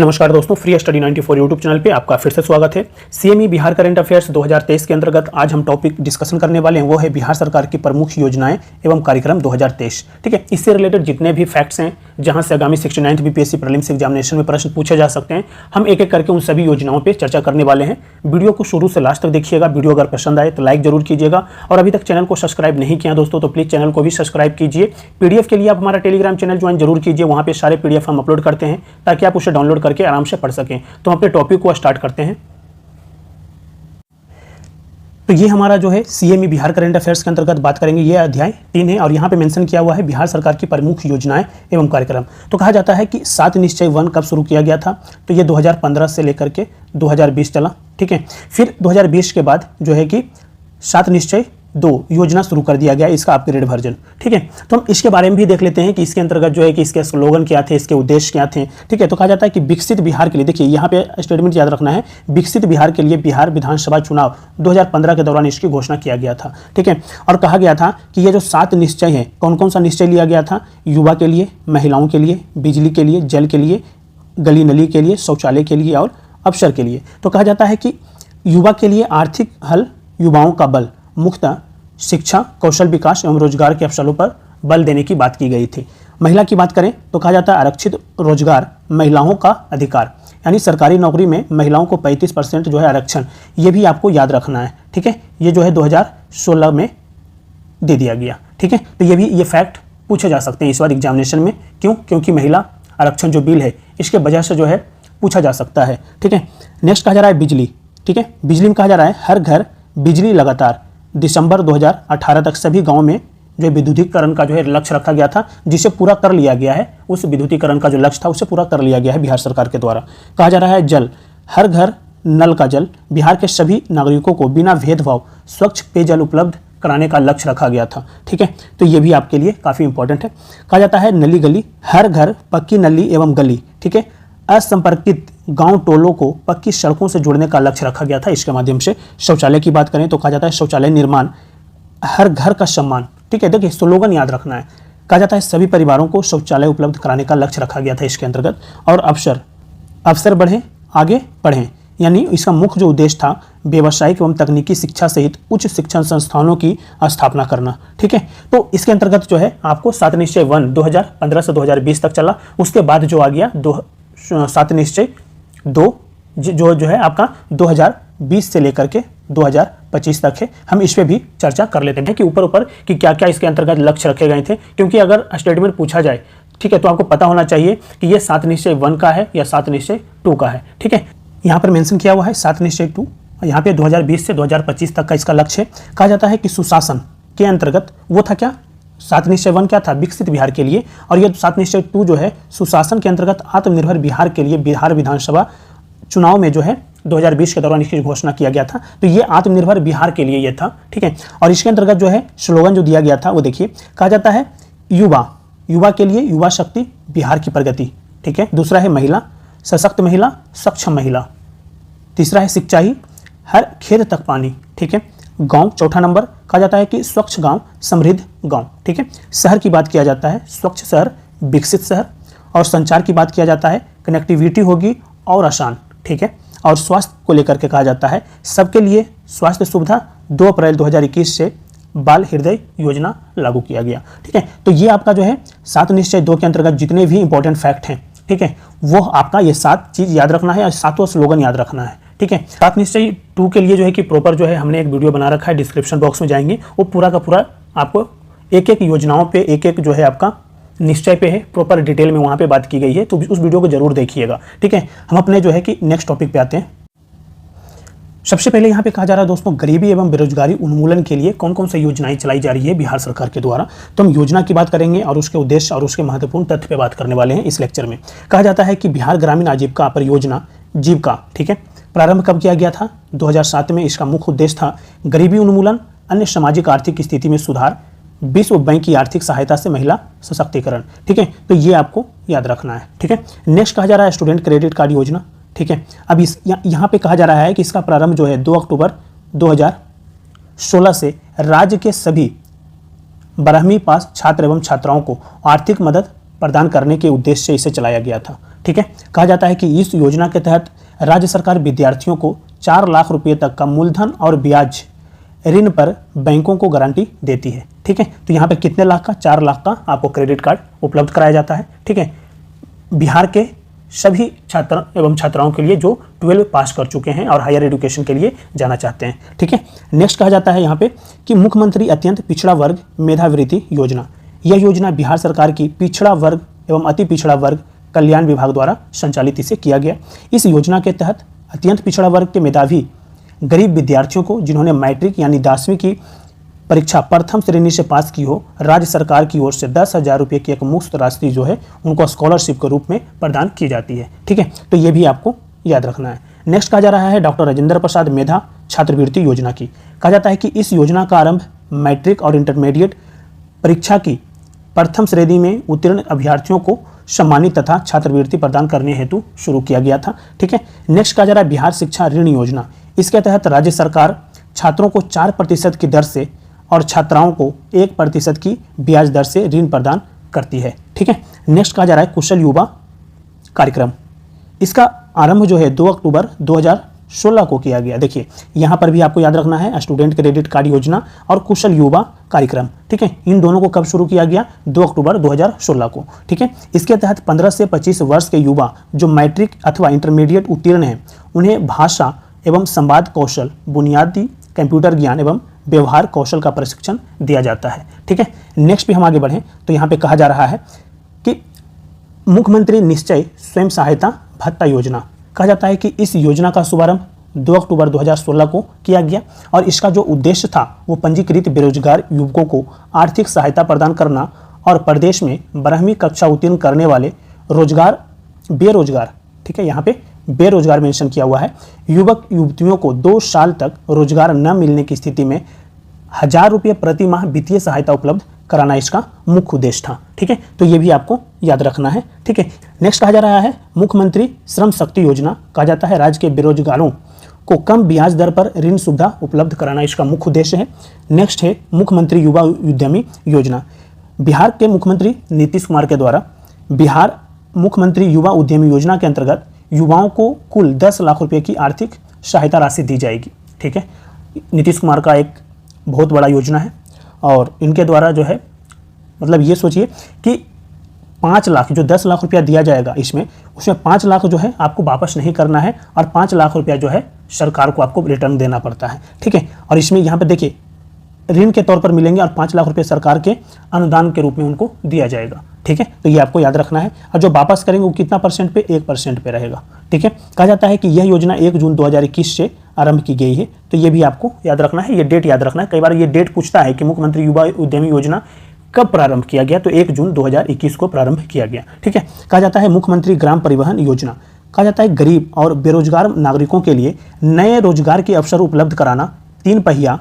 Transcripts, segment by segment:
नमस्कार दोस्तों, free study 94 YouTube channel पे आपका फिर से स्वागत है। सीएमई बिहार करंट अफेयर्स 2023 के अंतर्गत आज हम टॉपिक डिस्कशन करने वाले हैं, वो है बिहार सरकार की प्रमुख योजनाएं एवं कार्यक्रम 2023। ठीक है, इससे रिलेटेड जितने भी फैक्ट्स हैं जहां से आगामी 69th बीपीएससी प्रीलिम्स एग्जामिनेशन में प्रश्न पूछे जा सकते हैं, हम एक एक करके उन सभी योजनाओं पर चर्चा करने वाले हैं। वीडियो को शुरू से लास्ट तक देखिएगा। वीडियो अगर पसंद आए तो लाइक जरूर कीजिएगा, और अभी तक चैनल को सब्सक्राइब नहीं किया दोस्तों तो प्लीज चैनल को भी सब्सक्राइब कीजिए। पीडीएफ के लिए आप हमारा टेलीग्राम चैनल ज्वाइन जरूर कीजिए, वहां पे सारे पीडीएफ हम अपलोड करते हैं ताकि आप उसे डाउनलोड करके आराम से पढ़ सकें। तो हम अपने टॉपिक को स्टार्ट करते हैं। तो ये हमारा जो है सीएमई बिहार करंट अफेयर्स के अंतर्गत बात करेंगे। ये अध्याय 3 है और यहाँ पे मेंशन किया हुआ है बिहार सरकार की प्रमुख योजनाएं एवं कार्यक्रम। तो कहा जाता है कि 7 निश्चय 1 कब शुरू किया गया था, तो ये 2015 से लेकर के 2020 चला। ठीक है, फिर 2020 के बाद जो है कि 7 निश्चय 2 योजना शुरू कर दिया गया, इसका अपग्रेड वर्जन। ठीक है, तो हम इसके बारे में भी देख लेते हैं कि इसके अंतर्गत जो है कि इसके स्लोगन क्या थे, इसके उद्देश्य क्या थे। ठीक है, तो कहा जाता है कि विकसित बिहार के लिए, देखिए यहाँ पे स्टेटमेंट याद रखना है, विकसित बिहार के लिए बिहार विधानसभा चुनाव 2015 के दौरान इसकी घोषणा किया गया था। ठीक है, और कहा गया था कि ये जो 7 निश्चय हैं, कौन कौन सा निश्चय लिया गया था? युवा के लिए, महिलाओं के लिए, बिजली के लिए, जल के लिए, गली नली के लिए, शौचालय के लिए और अवसर के लिए। तो कहा जाता है कि युवा के लिए आर्थिक हल, युवाओं का बल, मुख्यतः शिक्षा, कौशल विकास एवं रोजगार के अवसरों पर बल देने की बात की गई थी। महिला की बात करें तो कहा जाता है आरक्षित रोजगार, महिलाओं का अधिकार, यानी सरकारी नौकरी में महिलाओं को 35% जो है आरक्षण, ये भी आपको याद रखना है। ठीक है, ये जो है 2016 में दे दिया गया। ठीक है, तो ये फैक्ट पूछे जा सकते हैं इस बार एग्जामिनेशन में। क्यों? क्योंकि महिला आरक्षण जो बिल है इसके वजह से जो है पूछा जा सकता है। ठीक है, नेक्स्ट कहा जा रहा है बिजली। ठीक है, बिजली में कहा जा रहा है हर घर बिजली लगातार दिसंबर 2018 तक सभी गांवों में जो विद्युतीकरण का जो है लक्ष्य रखा गया था, जिसे पूरा कर लिया गया है। उस विद्युतीकरण का जो लक्ष्य था उसे पूरा कर लिया गया है बिहार सरकार के द्वारा। कहा जा रहा है जल, हर घर नल का जल, बिहार के सभी नागरिकों को बिना भेदभाव स्वच्छ पेयजल उपलब्ध कराने का लक्ष्य रखा गया था। ठीक है, तो ये भी आपके लिए काफ़ी इंपॉर्टेंट है। कहा जाता है नली गली, हर घर पक्की नली एवं गली। ठीक है, असंपर्कित गांव टोलों को पक्की सड़कों से जोड़ने का लक्ष्य रखा गया था इसके माध्यम से। शौचालय की बात करें तो कहा जाता है शौचालय निर्माण, हर घर का सम्मान। ठीक है, देखिए स्लोगन याद रखना है। कहा जाता है सभी परिवारों को शौचालय उपलब्ध कराने का लक्ष्य रखा गया था इसके अंतर्गत। और अवसर बढ़ें, आगे बढ़ें, यानी इसका मुख्य जो उद्देश्य था व्यावसायिक एवं तकनीकी शिक्षा सहित उच्च शिक्षण संस्थानों की स्थापना करना। ठीक है, तो इसके अंतर्गत जो है आपको 7 निश्चय 1 2015 से 2020 तक चला। उसके बाद जो आ गया 7 निश्चय 2 जो है आपका 2020 से लेकर के 2025 तक है। हम इस पे भी चर्चा कर लेते हैं कि ऊपर कि क्या क्या इसके अंतर्गत लक्ष्य रखे गए थे, क्योंकि अगर स्टेटमेंट पूछा जाए, ठीक है, तो आपको पता होना चाहिए कि ये 7 निश्चय 1 का है या 7 निश्चय 2 का है। ठीक है, यहाँ पर मेंशन किया हुआ है 7 निश्चय 2, यहाँ पे 2020 से 2025 तक का इसका लक्ष्य है। कहा जाता है कि सुशासन के अंतर्गत वो था क्या? 7 निश्चय 1 क्या था? विकसित बिहार के लिए, और ये 7 निश्चय 2 जो है सुशासन के अंतर्गत आत्मनिर्भर बिहार के लिए बिहार विधानसभा चुनाव में जो है 2020 के दौरान इसकी घोषणा किया गया था। तो ये आत्मनिर्भर बिहार के लिए ये था। ठीक है, और इसके अंतर्गत जो है स्लोगन जो दिया गया था वो देखिए, कहा जाता है युवा के लिए युवा शक्ति बिहार की प्रगति। ठीक है, दूसरा है महिला, सशक्त महिला, सक्षम महिला। तीसरा है सिंचाई, हर खेत तक पानी। ठीक है, गांव चौथा नंबर, कहा जाता है कि स्वच्छ गांव समृद्ध गांव। ठीक है, शहर की बात किया जाता है स्वच्छ शहर, विकसित शहर, और संचार की बात किया जाता है कनेक्टिविटी होगी और आसान। ठीक है, और स्वास्थ्य को लेकर के कहा जाता है सबके लिए स्वास्थ्य सुविधा 2 अप्रैल 2021 से बाल हृदय योजना लागू किया गया। ठीक है, तो ये आपका जो है 7 निश्चय 2 के अंतर्गत जितने भी इंपॉर्टेंट फैक्ट हैं, ठीक है, वो आपका ये 7 चीज़ याद रखना है और 7वां स्लोगन याद रखना है। ठीक है, 7 निश्चय 2 के लिए जो है कि प्रॉपर जो है हमने एक वीडियो बना रखा है, डिस्क्रिप्शन बॉक्स में जाएंगे, वो पूरा का पूरा आपको एक एक योजनाओं पे एक एक जो है आपका निश्चय पे है, प्रॉपर डिटेल में वहाँ पे बात की गई है, तो उस वीडियो को जरूर देखिएगा। ठीक है, हम अपने जो है कि नेक्स्ट टॉपिक पे आते हैं। सबसे पहले यहाँ पे कहा जा रहा है दोस्तों गरीबी एवं बेरोजगारी उन्मूलन के लिए कौन कौन सी योजनाएं चलाई जा रही है बिहार सरकार के द्वारा। तो हम योजना की बात करेंगे और उसके उद्देश्य और उसके महत्वपूर्ण तथ्य पे बात करने वाले हैं इस लेक्चर में। कहा जाता है कि बिहार ग्रामीण आजीविका परियोजना जीविका, ठीक है, प्रारंभ कब किया गया था? 2007 में। इसका मुख्य उद्देश्य था गरीबी उन्मूलन, अन्य सामाजिक आर्थिक स्थिति में सुधार, विश्व बैंक की आर्थिक सहायता से महिला सशक्तिकरण। ठीक है, तो ये आपको याद रखना है। ठीक है, नेक्स्ट कहा जा रहा है स्टूडेंट क्रेडिट कार्ड योजना। ठीक है, अब यहाँ पे कहा जा रहा है कि इसका प्रारंभ जो है 2 अक्टूबर 2016 से राज्य के सभी 12वीं पास छात्र एवं छात्राओं को आर्थिक मदद प्रदान करने के उद्देश्य से इसे चलाया गया था। ठीक है। कहा जाता है कि इस योजना के तहत राज्य सरकार विद्यार्थियों को 4 लाख रुपए तक का मूलधन और ब्याज ऋण पर बैंकों को गारंटी देती है, ठीक है। तो यहाँ पे कितने लाख का? 4 लाख का आपको क्रेडिट कार्ड उपलब्ध कराया जाता है, ठीक है, बिहार के सभी छात्र एवं छात्राओं के लिए जो 12 पास कर चुके हैं और हायर एजुकेशन के लिए जाना चाहते हैं, ठीक है। नेक्स्ट कहा जाता है यहाँ पे कि मुख्यमंत्री अत्यंत पिछड़ा वर्ग मेधावृत्ति योजना। यह योजना बिहार सरकार की पिछड़ा वर्ग एवं अति पिछड़ा वर्ग कल्याण विभाग द्वारा संचालित इसे किया गया। इस योजना के तहत अत्यंत पिछड़ा वर्ग के मेधावी गरीब विद्यार्थियों को जिन्होंने मैट्रिक यानी 10वीं की परीक्षा प्रथम श्रेणी से पास की हो, राज्य सरकार की ओर से 10,000 रुपये की एक मुफ्त राशि जो है उनको स्कॉलरशिप के रूप में प्रदान की जाती है, ठीक है। तो ये भी आपको याद रखना है। नेक्स्ट कहा जा रहा है डॉक्टर राजेंद्र प्रसाद मेधा छात्रवृत्ति योजना की। कहा जाता है कि इस योजना का आरंभ मैट्रिक और इंटरमीडिएट परीक्षा की प्रथम श्रेणी में उत्तीर्ण अभ्यर्थियों को सम्मानित तथा छात्रवृत्ति प्रदान करने हेतु शुरू किया गया था, ठीक है। नेक्स्ट कहा जा रहा है बिहार शिक्षा ऋण योजना। इसके तहत राज्य सरकार छात्रों को 4% की दर से और छात्राओं को 1% की ब्याज दर से ऋण प्रदान करती है, ठीक है। नेक्स्ट कहा जा रहा है कुशल युवा कार्यक्रम। इसका आरंभ जो है 2 अक्टूबर 2016 को किया गया। देखिए यहाँ पर भी आपको याद रखना है स्टूडेंट क्रेडिट कार्ड योजना और कुशल युवा कार्यक्रम, ठीक है। इन दोनों को कब शुरू किया गया? 2 अक्टूबर 2016 को, ठीक है। इसके तहत 15 से 25 वर्ष के युवा जो मैट्रिक अथवा इंटरमीडिएट उत्तीर्ण हैं उन्हें भाषा एवं संवाद कौशल, बुनियादी कंप्यूटर ज्ञान एवं व्यवहार कौशल का प्रशिक्षण दिया जाता है, ठीक है। नेक्स्ट भी हम आगे बढ़ें तो यहाँ पे कहा जा रहा है कि मुख्यमंत्री निश्चय स्वयं सहायता भत्ता योजना। कहा जाता है कि इस योजना का शुभारंभ 2 अक्टूबर 2016 को किया गया और इसका जो उद्देश्य था वो पंजीकृत बेरोजगार युवकों को आर्थिक सहायता प्रदान करना और प्रदेश में 12वीं कक्षा उत्तीर्ण करने वाले बेरोजगार, ठीक है, यहाँ पे बेरोजगार मेंशन किया हुआ है, युवक युवतियों को 2 साल तक रोजगार न मिलने की स्थिति में 1,000 रुपये प्रति माह वित्तीय सहायता उपलब्ध कराना इसका मुख्य उद्देश्य था, ठीक है। तो ये भी आपको याद रखना है, ठीक है। नेक्स्ट कहा जा रहा है मुख्यमंत्री श्रम शक्ति योजना। कहा जाता है राज्य के बेरोजगारों को कम ब्याज दर पर ऋण सुविधा उपलब्ध कराना इसका मुख्य उद्देश्य है। नेक्स्ट है मुख्यमंत्री युवा उद्यमी योजना। बिहार के मुख्यमंत्री नीतीश कुमार के द्वारा बिहार मुख्यमंत्री युवा उद्यमी योजना के अंतर्गत युवाओं को कुल 10 लाख रुपए की आर्थिक सहायता राशि दी जाएगी, ठीक है। नीतीश कुमार का एक बहुत बड़ा योजना है और इनके द्वारा जो है मतलब ये सोचिए कि 5 लाख जो 10 लाख रुपया दिया जाएगा इसमें उसमें 5 लाख जो है आपको वापस नहीं करना है और 5 लाख रुपया जो है सरकार को आपको रिटर्न देना पड़ता है, ठीक है। और इसमें यहाँ पे देखिए ऋण के तौर पर मिलेंगे और 5 लाख रुपए सरकार के अनुदान के रूप में उनको दिया जाएगा, ठीक है। तो ये आपको याद रखना है और जो वापस करेंगे वो कितना % पे? 1% पे रहेगा, ठीक है। कहा जाता है कि यह योजना 1 जून 2021 से आरंभ की गई है। तो ये भी आपको याद रखना है, ये डेट याद रखना है। कई बार ये डेट पूछता है कि मुख्यमंत्री युवा उद्यमी योजना कब प्रारंभ किया गया, तो 1 जून 2021 को प्रारंभ किया गया, ठीक है। कहा जाता है मुख्यमंत्री ग्राम परिवहन योजना। कहा जाता है गरीब और बेरोजगार नागरिकों के लिए नए रोजगार के अवसर उपलब्ध कराना, 3 पहिया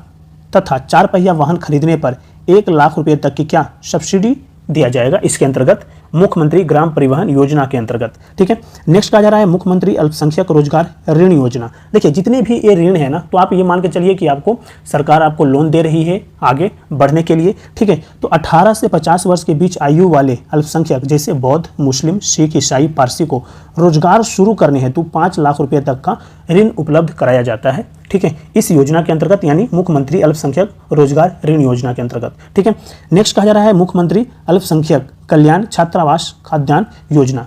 तथा 4 पहिया वाहन खरीदने पर 1 लाख रुपए तक की क्या सब्सिडी दिया जाएगा इसके अंतर्गत मुख्यमंत्री ग्राम परिवहन योजना के अंतर्गत, ठीक है। नेक्स्ट कहा जा रहा है मुख्यमंत्री अल्पसंख्यक रोजगार ऋण योजना। देखिए जितने भी ये ऋण है ना तो आप ये मान के चलिए कि आपको सरकार आपको लोन दे रही है आगे बढ़ने के लिए, ठीक है। तो 18 से 50 वर्ष के बीच आयु वाले अल्पसंख्यक जैसे बौद्ध, मुस्लिम, सिख, ईसाई, पारसी को रोजगार शुरू करने हेतु 5 लाख रुपये तक का ऋण उपलब्ध कराया जाता है, ठीक है, इस योजना के अंतर्गत यानी मुख्यमंत्री अल्पसंख्यक रोजगार ऋण योजना के अंतर्गत, ठीक है। नेक्स्ट कहा जा रहा है मुख्यमंत्री अल्पसंख्यक कल्याण छात्रावास खाद्यान्न योजना।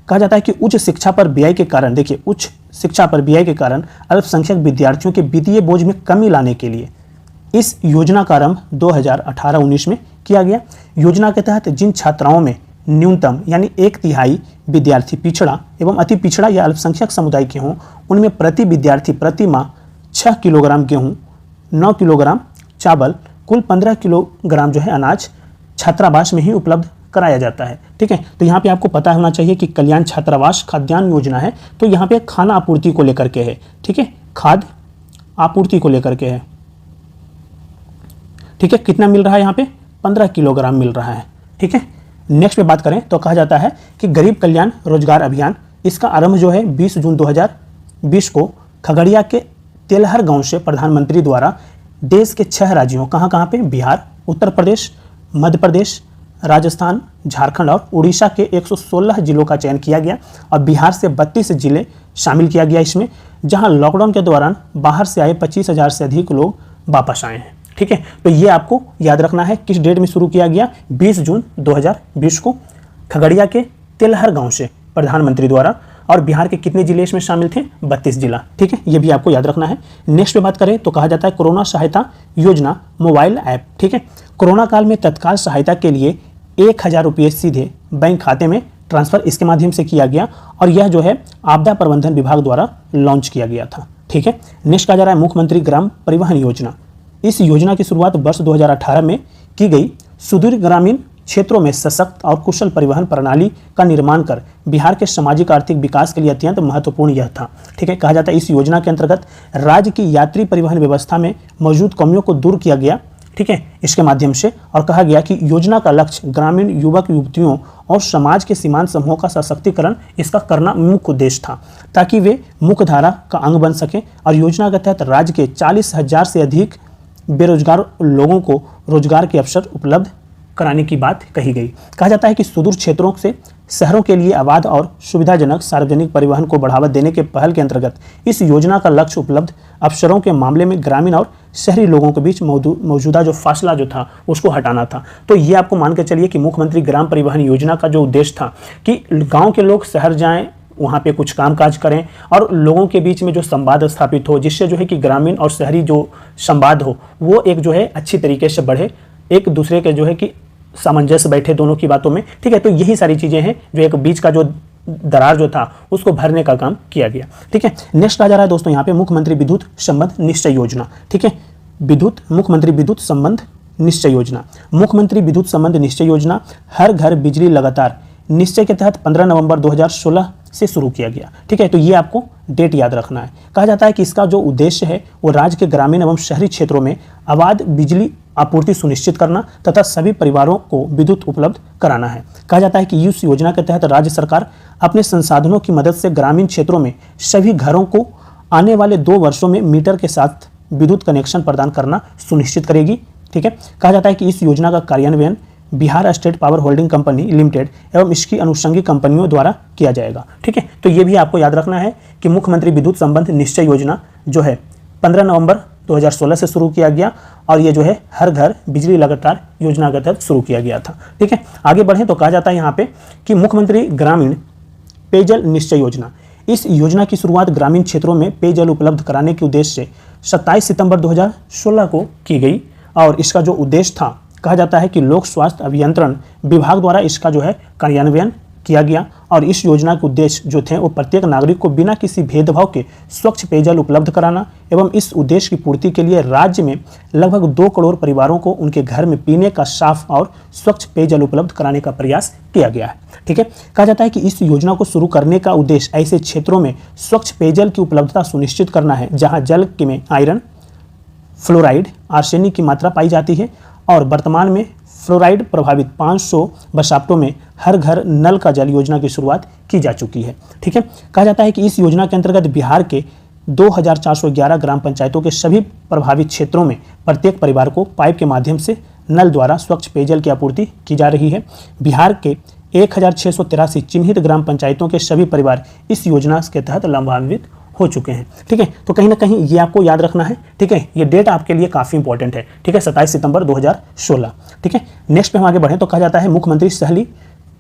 कहा जाता है कि उच्च शिक्षा पर व्यय के कारण, देखिए उच्च शिक्षा पर व्यय के कारण अल्पसंख्यक विद्यार्थियों के वित्तीय बोझ में कमी लाने के लिए इस योजना का आरंभ 2018-19 में किया गया। योजना के तहत जिन छात्राओं में न्यूनतम यानी 1/3 विद्यार्थी पिछड़ा एवं अति पिछड़ा या अल्पसंख्यक समुदाय के हों उनमें प्रति विद्यार्थी प्रति माह 6 किलोग्राम गेहूँ, 9 किलोग्राम चावल, कुल 15 किलोग्राम जो है अनाज छात्रावास में ही उपलब्ध कराया जाता है, ठीक है। तो यहाँ पे आपको पता होना चाहिए कि कल्याण छात्रावास खाद्यान्न योजना है तो यहाँ पे खाना आपूर्ति को लेकर के है, ठीक है, खाद्य आपूर्ति को लेकर के है, ठीक है। कितना मिल रहा है यहाँ पे? 15 किलोग्राम मिल रहा है, ठीक है। नेक्स्ट पे बात करें तो कहा जाता है कि गरीब कल्याण रोजगार अभियान, इसका आरंभ जो है 20 जून 2020 को खगड़िया के तेलहर गांव से प्रधानमंत्री द्वारा देश के 6 राज्यों कहाँ पे? बिहार, उत्तर प्रदेश, मध्य प्रदेश, राजस्थान, झारखंड और उड़ीसा के 116 जिलों का चयन किया गया और बिहार से 32 जिले शामिल किया गया इसमें, जहां लॉकडाउन के दौरान बाहर से आए 25,000 से अधिक लोग वापस आए हैं। ठीक है, तो ये आपको याद रखना है। किस डेट में शुरू किया गया? 20 जून 2020 को खगड़िया के तिलहर गांव से प्रधानमंत्री द्वारा। और बिहार के कितने जिले इसमें शामिल थे? 32 जिला। ठीक है, ये भी आपको याद रखना है। नेक्स्ट पे बात करें तो कहा जाता है कोरोना सहायता योजना मोबाइल ऐप। ठीक है, कोरोना काल में तत्काल सहायता के लिए 1,000 रुपये सीधे बैंक खाते में ट्रांसफर इसके माध्यम से किया गया और यह जो है आपदा प्रबंधन विभाग द्वारा लॉन्च किया गया था। ठीक है, नेक्स्ट कहा जा रहा है मुख्यमंत्री ग्राम परिवहन योजना। इस योजना की शुरुआत वर्ष 2018 में की गई। सुदूर ग्रामीण क्षेत्रों में सशक्त और कुशल परिवहन प्रणाली का निर्माण कर बिहार के सामाजिक आर्थिक विकास के लिए अत्यंत महत्वपूर्ण यह था। ठीक है, कहा जाता है इस योजना के अंतर्गत राज्य की यात्री परिवहन व्यवस्था में मौजूद कमियों को दूर किया गया। ठीक है, इसके माध्यम से और कहा गया कि योजना का लक्ष्य ग्रामीण युवक युवतियों और समाज के सीमांत समूहों का सशक्तिकरण इसका करना मुख्य उद्देश्य था, ताकि वे मुख्य धारा का अंग बन सके। और योजना के तहत राज्य के 40,000 से अधिक बेरोजगार लोगों को रोजगार के अवसर उपलब्ध कराने की बात कही गई। कहा जाता है कि सुदूर क्षेत्रों से शहरों के लिए अबाध और सुविधाजनक सार्वजनिक परिवहन को बढ़ावा देने के पहल के अंतर्गत इस योजना का लक्ष्य उपलब्ध अवसरों के मामले में ग्रामीण और शहरी लोगों के बीच मौजूदा जो फासला जो था उसको हटाना था। तो ये आपको मान के चलिए कि मुख्यमंत्री ग्राम परिवहन योजना का जो उद्देश्य था कि गाँव के लोग शहर जाएँ, वहाँ पे कुछ कामकाज करें और लोगों के बीच में जो संवाद स्थापित हो, जिससे जो है कि ग्रामीण और शहरी जो संवाद हो वो एक जो है अच्छी तरीके से बढ़े, एक दूसरे के जो है कि सामंजस्य बैठे दोनों की बातों में। ठीक है, तो यही सारी चीज़ें हैं जो एक बीच का जो दरार जो था उसको भरने का काम किया गया। ठीक है, नेक्स्ट आ जा रहा है दोस्तों यहाँ पे मुख्यमंत्री विद्युत संबंध निश्चय योजना। ठीक है, मुख्यमंत्री विद्युत संबंध निश्चय योजना। मुख्यमंत्री विद्युत संबंध निश्चय योजना हर घर बिजली लगातार निश्चय के तहत 15 नवंबर 2016 से शुरू किया गया। ठीक है, तो ये आपको डेट याद रखना है। कहा जाता है कि इसका जो उद्देश्य है वो राज्य के ग्रामीण एवं शहरी क्षेत्रों में अबाध बिजली आपूर्ति सुनिश्चित करना तथा सभी परिवारों को विद्युत उपलब्ध कराना है। कहा जाता है कि इस योजना के तहत राज्य सरकार अपने संसाधनों की मदद से ग्रामीण क्षेत्रों में सभी घरों को आने वाले 2 वर्षों में मीटर के साथ विद्युत कनेक्शन प्रदान करना सुनिश्चित करेगी। ठीक है, कहा जाता है कि इस योजना का कार्यान्वयन Bihar state power holding company limited एवं इसकी अनुषंगी कंपनियों द्वारा किया जाएगा। ठीक है, तो ये भी आपको याद रखना है कि मुख्यमंत्री विद्युत संबंध निश्चय योजना जो है 15 नवंबर 2016 से शुरू किया गया और ये जो है हर घर बिजली लगातार योजना के तहत शुरू किया गया था। ठीक है, आगे बढ़ें तो कहा जाता है यहाँ पे कि मुख्यमंत्री ग्रामीण पेयजल निश्चय योजना। इस योजना की शुरुआत ग्रामीण क्षेत्रों में पेयजल उपलब्ध कराने के उद्देश्य से 27 सितंबर 2016 को की गई और इसका जो उद्देश्य था कहा जाता है कि लोक स्वास्थ्य अभियंत्रण विभाग द्वारा इसका जो है कार्यान्वयन किया गया और इस योजना के उद्देश्य जो थे वो प्रत्येक नागरिक को बिना किसी भेदभाव के स्वच्छ पेयजल उपलब्ध कराना एवं इस उद्देश्य की पूर्ति के लिए राज्य में लगभग 2 करोड़ परिवारों को उनके घर में पीने का साफ और स्वच्छ पेयजल उपलब्ध कराने का प्रयास किया गया है। ठीक है, कहा जाता है कि इस योजना को शुरू करने का उद्देश्य ऐसे क्षेत्रों में स्वच्छ पेयजल की उपलब्धता सुनिश्चित करना है जहाँ जल में आयरन, फ्लोराइड, आर्सेनिक की मात्रा पाई जाती है और वर्तमान में फ्लोराइड प्रभावित 500 बसावटों में हर घर नल का जल योजना की शुरुआत की जा चुकी है। ठीक है, कहा जाता है कि इस योजना के अंतर्गत बिहार के 2411 ग्राम पंचायतों के सभी प्रभावित क्षेत्रों में प्रत्येक परिवार को पाइप के माध्यम से नल द्वारा स्वच्छ पेयजल की आपूर्ति की जा रही है। बिहार के 1683 चिन्हित ग्राम पंचायतों के सभी परिवार इस योजना के तहत लाभान्वित हो चुके हैं। ठीक है, तो कहीं ना कहीं ये आपको याद रखना है। ठीक है, ये डेट आपके लिए काफ़ी इंपॉर्टेंट है। ठीक है, 27 सितंबर 2016। ठीक है, नेक्स्ट पे हम आगे बढ़ें तो कहा जाता है मुख्यमंत्री शहरी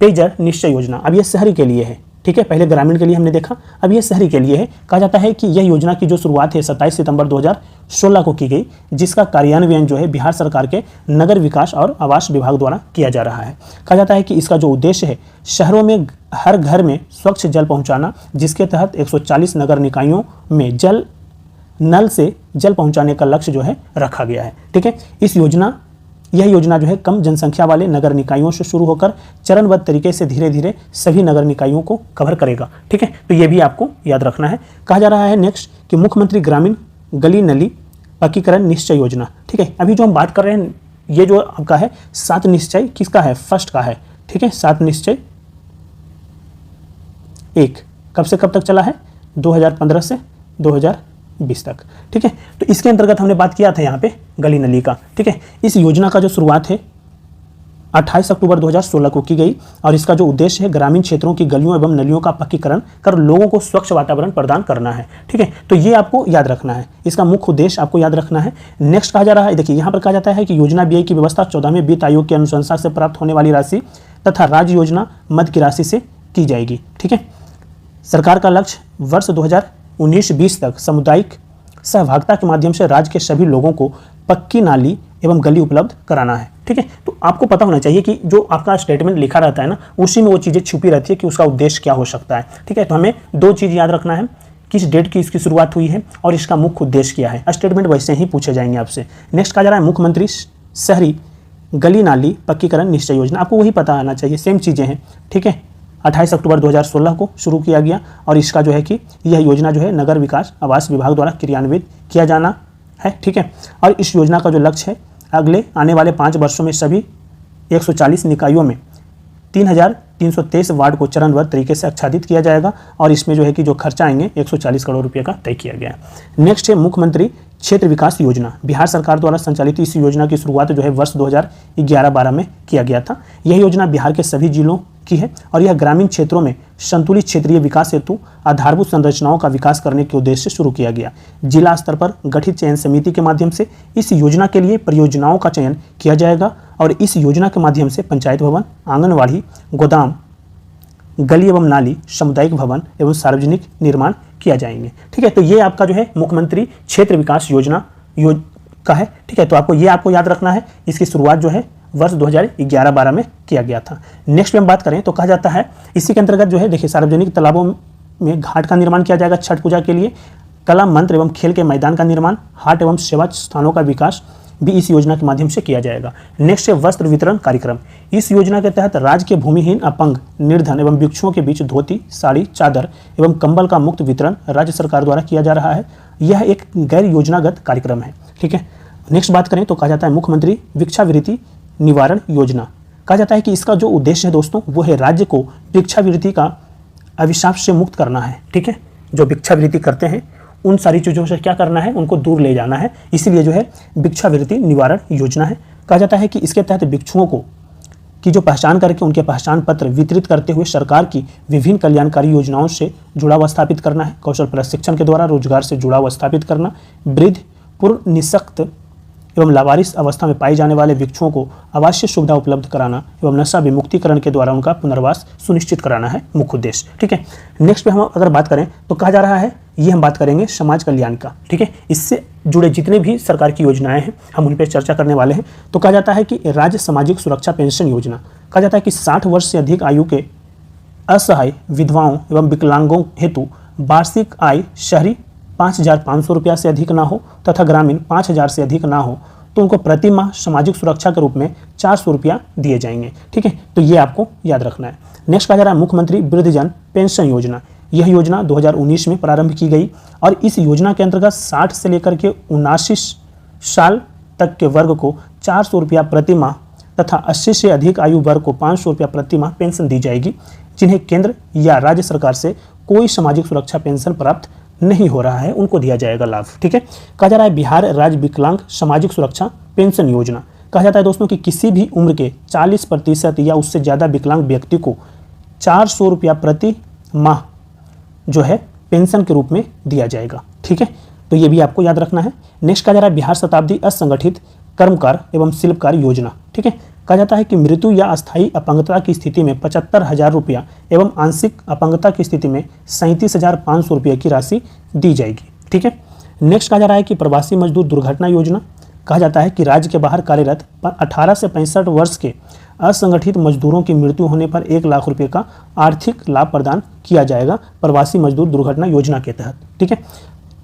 पेयजल निश्चय योजना। अब ये शहरी के लिए है। ठीक है, पहले ग्रामीण के लिए हमने देखा, अब ये शहरी के लिए है। कहा जाता है कि यह योजना की जो शुरुआत है 27 सितंबर 2016 को की गई, जिसका कार्यान्वयन जो है बिहार सरकार के नगर विकास और आवास विभाग द्वारा किया जा रहा है। कहा जाता है कि इसका जो उद्देश्य है शहरों में हर घर में स्वच्छ जल पहुंचाना, जिसके तहत 140 नगर निकायों में नल से जल पहुंचाने का लक्ष्य जो है रखा गया है। ठीक है, यह योजना जो है कम जनसंख्या वाले नगर निकायों से शुरू होकर चरणबद्ध तरीके से धीरे धीरे सभी नगर निकायों को कवर करेगा। ठीक है, तो ये भी आपको याद रखना है। कहा जा रहा है नेक्स्ट कि मुख्यमंत्री ग्रामीण गली नली पक्कीकरण निश्चय योजना। ठीक है, अभी जो हम बात कर रहे हैं ये जो आपका है 7 निश्चय किसका है? फर्स्ट का है। ठीक है, 7 निश्चय 1 कब से कब तक चला है? 2015 से 2020 तक। ठीक है, तो इसके अंतर्गत हमने बात किया था यहाँ पे गली नली का। ठीक है, इस योजना का जो शुरुआत है 28 अक्टूबर 2016 को की गई और इसका जो उद्देश्य है ग्रामीण क्षेत्रों की गलियों एवं नलियों का पक्कीकरण कर लोगों को स्वच्छ वातावरण प्रदान करना है। ठीक है, तो ये आपको याद रखना है, इसका मुख्य उद्देश्य आपको याद रखना है। नेक्स्ट कहा जा रहा है, देखिए यहाँ पर कहा जाता है कि योजना व्यय की व्यवस्था 14वें वित्त आयोग की अनुशंसा से प्राप्त होने वाली राशि तथा राज्य योजना मद की राशि से की जाएगी। ठीक है, सरकार का लक्ष्य वर्ष 2019-20 तक सामुदायिक सहभागिता के माध्यम से राज्य के सभी लोगों को पक्की नाली एवं गली उपलब्ध कराना है। ठीक है, तो आपको पता होना चाहिए कि जो आपका स्टेटमेंट लिखा रहता है ना, उसी में वो चीज़ें छुपी रहती है कि उसका उद्देश्य क्या हो सकता है। ठीक है, तो हमें दो चीज़ याद रखना है, किस डेट की इसकी शुरुआत हुई है और इसका मुख्य उद्देश्य क्या है। स्टेटमेंट वैसे ही पूछे जाएंगे आपसे। नेक्स्ट कहा जा रहा है मुख्यमंत्री शहरी गली नाली पक्कीकरण निश्चय योजना, आपको वही पता आना चाहिए, सेम चीज़ें हैं। ठीक है, 28 अक्टूबर 2016 को शुरू किया गया और इसका जो है कि यह योजना जो है नगर विकास आवास विभाग द्वारा क्रियान्वित किया जाना है। ठीक है, और इस योजना का जो लक्ष्य है अगले आने वाले 5 वर्षों में सभी 140 निकायों में 3323 वार्ड को चरणबद्ध तरीके से आच्छादित किया जाएगा और इसमें जो है कि जो खर्चा आएंगे 140 करोड़ रुपए का तय किया गया है। नेक्स्ट है मुख्यमंत्री क्षेत्र विकास योजना, बिहार सरकार द्वारा संचालित इस योजना की शुरुआत जो है वर्ष 2011-12 में किया गया था। यह योजना बिहार के सभी जिलों की है और यह ग्रामीण क्षेत्रों में संतुलित क्षेत्रीय विकास हेतु आधारभूत संरचनाओं का विकास करने के उद्देश्य से शुरू किया गया। जिला स्तर पर गठित चयन समिति के माध्यम से इस योजना के लिए परियोजनाओं का चयन किया जाएगा और इस योजना के माध्यम से पंचायत भवन, आंगनवाड़ी, गोदाम, गली एवं नाली, सामुदायिक भवन एवं सार्वजनिक निर्माण किया जाएंगे। ठीक है, तो ये आपका जो है मुख्यमंत्री क्षेत्र विकास योजना का है। ठीक है, तो आपको याद रखना है, इसकी शुरुआत जो है वर्ष 2011-12 में किया गया था। नेक्स्ट में हम बात करें तो कहा जाता है इसी के अंतर्गत जो है देखिए सार्वजनिक तालाबों में घाट का निर्माण किया जाएगा छठ पूजा के लिए, कला मंत्र एवं खेल के मैदान का निर्माण, हाट एवं सेवा स्थानों का विकास भी इस योजना के माध्यम से किया जाएगा। नेक्स्ट है वस्त्र वितरण कार्यक्रम। इस योजना के तहत राज्य के भूमिहीन, अपंग, निर्धन एवं भिक्षुओं के बीच धोती, साड़ी, चादर एवं कंबल का मुफ्त वितरण राज्य सरकार द्वारा किया जा रहा है। यह एक गैर योजनागत कार्यक्रम है। ठीक है, नेक्स्ट बात करें तो कहा जाता है मुख्यमंत्री भिक्षावृत्ति निवारण योजना। कहा जाता है कि इसका जो उद्देश्य है दोस्तों वो है राज्य को भिक्षावृत्ति का अभिशाप से मुक्त करना है। ठीक है, जो भिक्षावृत्ति करते हैं उन सारी चीज़ों से क्या करना है, उनको दूर ले जाना है, इसीलिए जो है भिक्षावृत्ति निवारण योजना है। कहा जाता है कि इसके तहत भिक्षुओं को की जो पहचान करके उनके पहचान पत्र वितरित करते हुए सरकार की विभिन्न कल्याणकारी योजनाओं से जुड़ाव स्थापित करना है, कौशल प्रशिक्षण के द्वारा रोजगार से जुड़ाव स्थापित करना, वृद्ध, पूर्व निःशक्त एवं लावारिस अवस्था में पाए जाने वाले भिक्षुओं को आवासीय सुविधा उपलब्ध कराना एवं नशा विमुक्तिकरण के द्वारा उनका पुनर्वास सुनिश्चित कराना है मुख्य उद्देश्य। ठीक है, नेक्स्ट पे हम अगर बात करें तो कहा जा रहा है ये हम बात करेंगे समाज कल्याण का। ठीक है, इससे जुड़े जितने भी सरकार की योजनाएं हैं हम उन पर चर्चा करने वाले हैं। तो कहा जाता है कि राज्य सामाजिक सुरक्षा पेंशन योजना, कहा जाता है कि 60 वर्ष से अधिक आयु के असहाय विधवाओं एवं विकलांगों हेतु वार्षिक आय शहरी 5,500 रुपया से अधिक ना हो तथा ग्रामीण 5,000 से अधिक ना हो तो उनको प्रति माह सामाजिक सुरक्षा के रूप में 400 रुपया दिए जाएंगे। ठीक है, तो ये आपको याद रखना है। नेक्स्ट कहा जा रहा है मुख्यमंत्री वृद्धजन पेंशन योजना। यह योजना 2019 में प्रारंभ की गई और इस योजना के अंतर्गत 60 से लेकर के 79 साल तक के वर्ग को 400 रुपया प्रति माह तथा 80 से अधिक आयु वर्ग को 500 रुपया प्रति माह पेंशन दी जाएगी, जिन्हें केंद्र या राज्य सरकार से कोई सामाजिक सुरक्षा पेंशन प्राप्त नहीं हो रहा है उनको दिया जाएगा लाभ। ठीक है, कहा जा रहा है बिहार राज्य विकलांग सामाजिक सुरक्षा पेंशन योजना। कहा जाता है दोस्तों कि किसी भी उम्र के 40% या उससे ज़्यादा विकलांग व्यक्ति को 400 रुपया प्रति माह जो है पेंशन के रूप में दिया जाएगा। ठीक है, तो ये भी आपको याद रखना है। नेक्स्ट कहा जा रहा है बिहार शताब्दी असंगठित कर्मकार एवं शिल्पकार योजना। ठीक है, कहा जाता है कि मृत्यु या अस्थायी अपंगता की स्थिति में 75,000 रुपया एवं आंशिक अपंगता की स्थिति में 37,500 रुपये की राशि दी जाएगी। ठीक है, नेक्स्ट कहा जा रहा है कि प्रवासी मजदूर दुर्घटना योजना। कहा जाता है कि राज्य के बाहर कार्यरत 18 से 65 वर्ष के असंगठित मजदूरों की मृत्यु होने पर 1 लाख रुपये का आर्थिक लाभ प्रदान किया जाएगा प्रवासी मजदूर दुर्घटना योजना के तहत। ठीक है,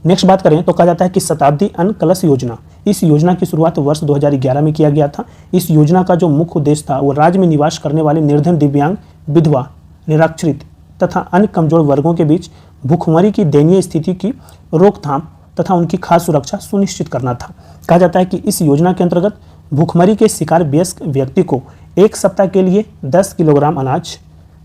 नेक्स्ट बात करें तो कहा जाता है कि शताब्दी अन्न कलश योजना। इस योजना की शुरुआत वर्ष 2011 में किया गया था। इस योजना का जो मुख्य उद्देश्य था वो राज्य में निवास करने वाले निर्धन, दिव्यांग, विधवा, निरक्षरित तथा अन्य कमजोर वर्गों के बीच भूखमरी की दयनीय स्थिति की रोकथाम तथा उनकी खाद्य सुरक्षा सुनिश्चित करना था। कहा जाता है कि इस योजना के अंतर्गत भूखमरी के शिकार वयस्क व्यक्ति को 1 सप्ताह के लिए 10 किलोग्राम अनाज,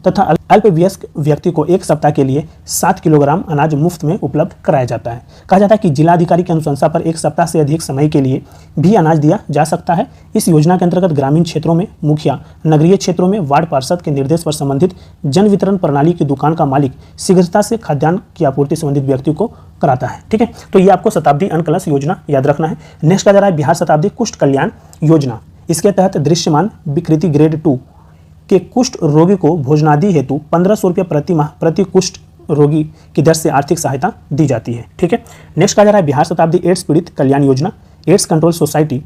तथा अल्पवयस्क व्यक्ति को 1 सप्ताह के लिए 7 किलोग्राम अनाज मुफ्त में उपलब्ध कराया जाता है। कहा जाता है कि जिलाधिकारी की अनुशंसा पर 1 सप्ताह से अधिक समय के लिए भी अनाज दिया जा सकता है। इस योजना के अंतर्गत ग्रामीण क्षेत्रों में मुखिया, नगरीय क्षेत्रों में वार्ड पार्षद के निर्देश पर संबंधित जन वितरण प्रणाली की दुकान का मालिक शीघ्रता से खाद्यान्न की आपूर्ति संबंधित व्यक्ति को कराता है। ठीक है, तो ये आपको शताब्दी अन्न कलश योजना याद रखना है। नेक्स्ट आ जा रहा है बिहार शताब्दी कुष्ठ कल्याण योजना। इसके तहत दृश्यमान विकृति ग्रेड 2 के कुष्ठ रोगी को भोजनादि हेतु 1500 रुपये प्रति माह प्रति कुष्ठ रोगी की दर से आर्थिक सहायता दी जाती है। ठीक है, नेक्स्ट आ जा रहा है बिहार शताब्दी एड्स पीड़ित Kalyan Yojana. AIDS control society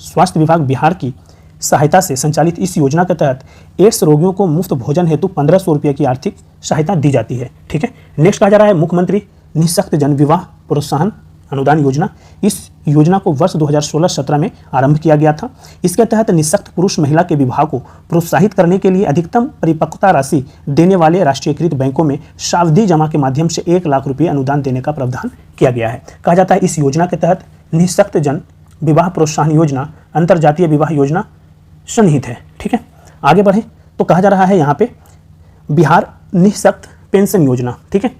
स्वास्थ्य विभाग बिहार की सहायता से संचालित इस योजना के तहत एड्स रोगियों को मुफ्त भोजन हेतु 1500 रुपये की आर्थिक सहायता दी जाती है। ठीक है, नेक्स्ट आ जा रहा है मुख्यमंत्री निःशक्त जन विवाह प्रोत्साहन अनुदान योजना। इस योजना को वर्ष 2016-17 में आरंभ किया गया था। इसके तहत निःशक्त पुरुष महिला के विवाह को प्रोत्साहित करने के लिए अधिकतम परिपक्वता राशि देने वाले राष्ट्रीयकृत बैंकों में सावधि जमा के माध्यम से 1 लाख रुपये अनुदान देने का प्रावधान किया गया है। कहा जाता है इस योजना के तहत निःशक्त जन विवाह प्रोत्साहन योजना अंतर्जातीय विवाह योजना सन्निहित है। ठीक है, आगे बढ़े तो कहा जा रहा है यहाँ पे बिहार निःशक्त पेंशन योजना। ठीक है,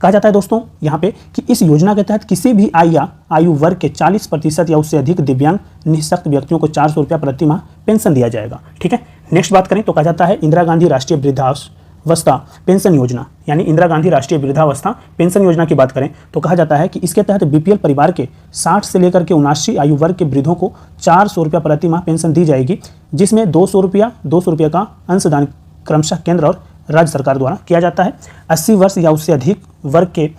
कहा जाता है दोस्तों यहाँ पे कि इस योजना के तहत किसी भी आयु वर्ग के 40% या उससे अधिक दिव्यांग निःशक्त व्यक्तियों को 400 रुपया प्रति माह पेंशन दिया जाएगा। ठीक है, नेक्स्ट बात करें तो कहा जाता है इंदिरा गांधी राष्ट्रीय वृद्धावस्था पेंशन योजना, यानी इंदिरा गांधी राष्ट्रीय वृद्धावस्था पेंशन योजना की बात करें तो कहा जाता है कि इसके तहत बीपीएल परिवार के 60 से लेकर के 79 आयु वर्ग के वृद्धों को 400 रुपया प्रति माह पेंशन दी जाएगी, जिसमें 200 रुपया का अंशदान क्रमशः केंद्र और राज्य सरकार द्वारा किया जाता है। 80 वर्ष या उससे अधिक वर्ग के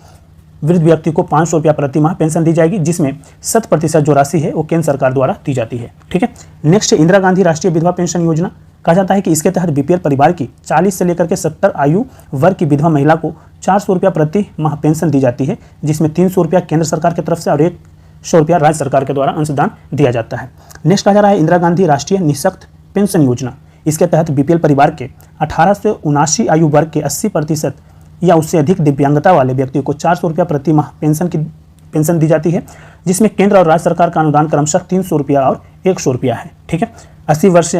वृद्ध व्यक्ति को 500 रुपया प्रति माह पेंशन दी जाएगी, जिसमें 100% जो राशि है वो केंद्र सरकार द्वारा दी जाती है। ठीक है, नेक्स्ट है इंदिरा गांधी राष्ट्रीय विधवा पेंशन योजना। कहा जाता है कि इसके तहत बीपीएल परिवार की 40 से लेकर के 70 आयु वर्ग की विधवा महिला को 400 रुपया प्रति माह पेंशन दी जाती है, जिसमें 300 रुपया केंद्र सरकार की तरफ से और 100 रुपया राज्य सरकार के द्वारा अंशदान दिया जाता है। नेक्स्ट कहा जा रहा है इंदिरा गांधी राष्ट्रीय निःशक्त पेंशन योजना। इसके तहत बीपीएल परिवार के 18 से 79 आयु वर्ग के 80% या उससे अधिक दिव्यांगता वाले व्यक्ति को 400 रुपया प्रति माह पेंशन दी जाती है, जिसमें केंद्र और राज्य सरकार का अनुदान क्रमशः 300 रुपया और 100 रुपया है। ठीक है, 80 वर्ष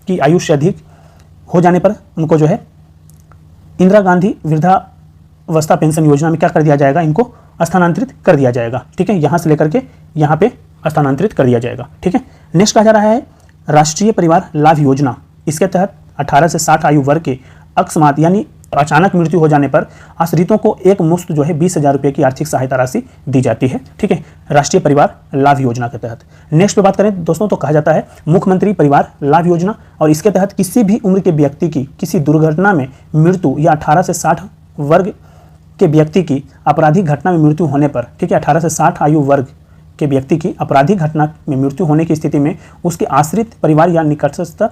की आयु से अधिक हो जाने पर उनको जो है इंदिरा गांधी वृद्धावस्था पेंशन योजना में क्या कर दिया जाएगा, इनको स्थानांतरित कर दिया जाएगा। ठीक है, यहाँ से लेकर के यहाँ पे स्थानांतरित कर दिया जाएगा। ठीक है, नेक्स्ट कहा जा रहा है राष्ट्रीय परिवार लाभ योजना। इसके तहत 18 से 60 आयु वर्ग के अकस्मात यानी अचानक मृत्यु हो जाने पर आश्रितों को एक मुश्त जो है 20,000 रुपये की आर्थिक सहायता राशि दी जाती है। ठीक है, राष्ट्रीय परिवार लाभ योजना के तहत। नेक्स्ट पे बात करें दोस्तों तो कहा जाता है मुख्यमंत्री परिवार लाभ योजना, और इसके तहत किसी भी उम्र के व्यक्ति की किसी दुर्घटना में मृत्यु या 18 से 60 वर्ग के व्यक्ति की आपराधिक घटना में मृत्यु होने पर, ठीक है, 18 से 60 आयु वर्ग के व्यक्ति की आपराधिक घटना में मृत्यु होने की स्थिति में उसके आश्रित परिवार या निकटस्थ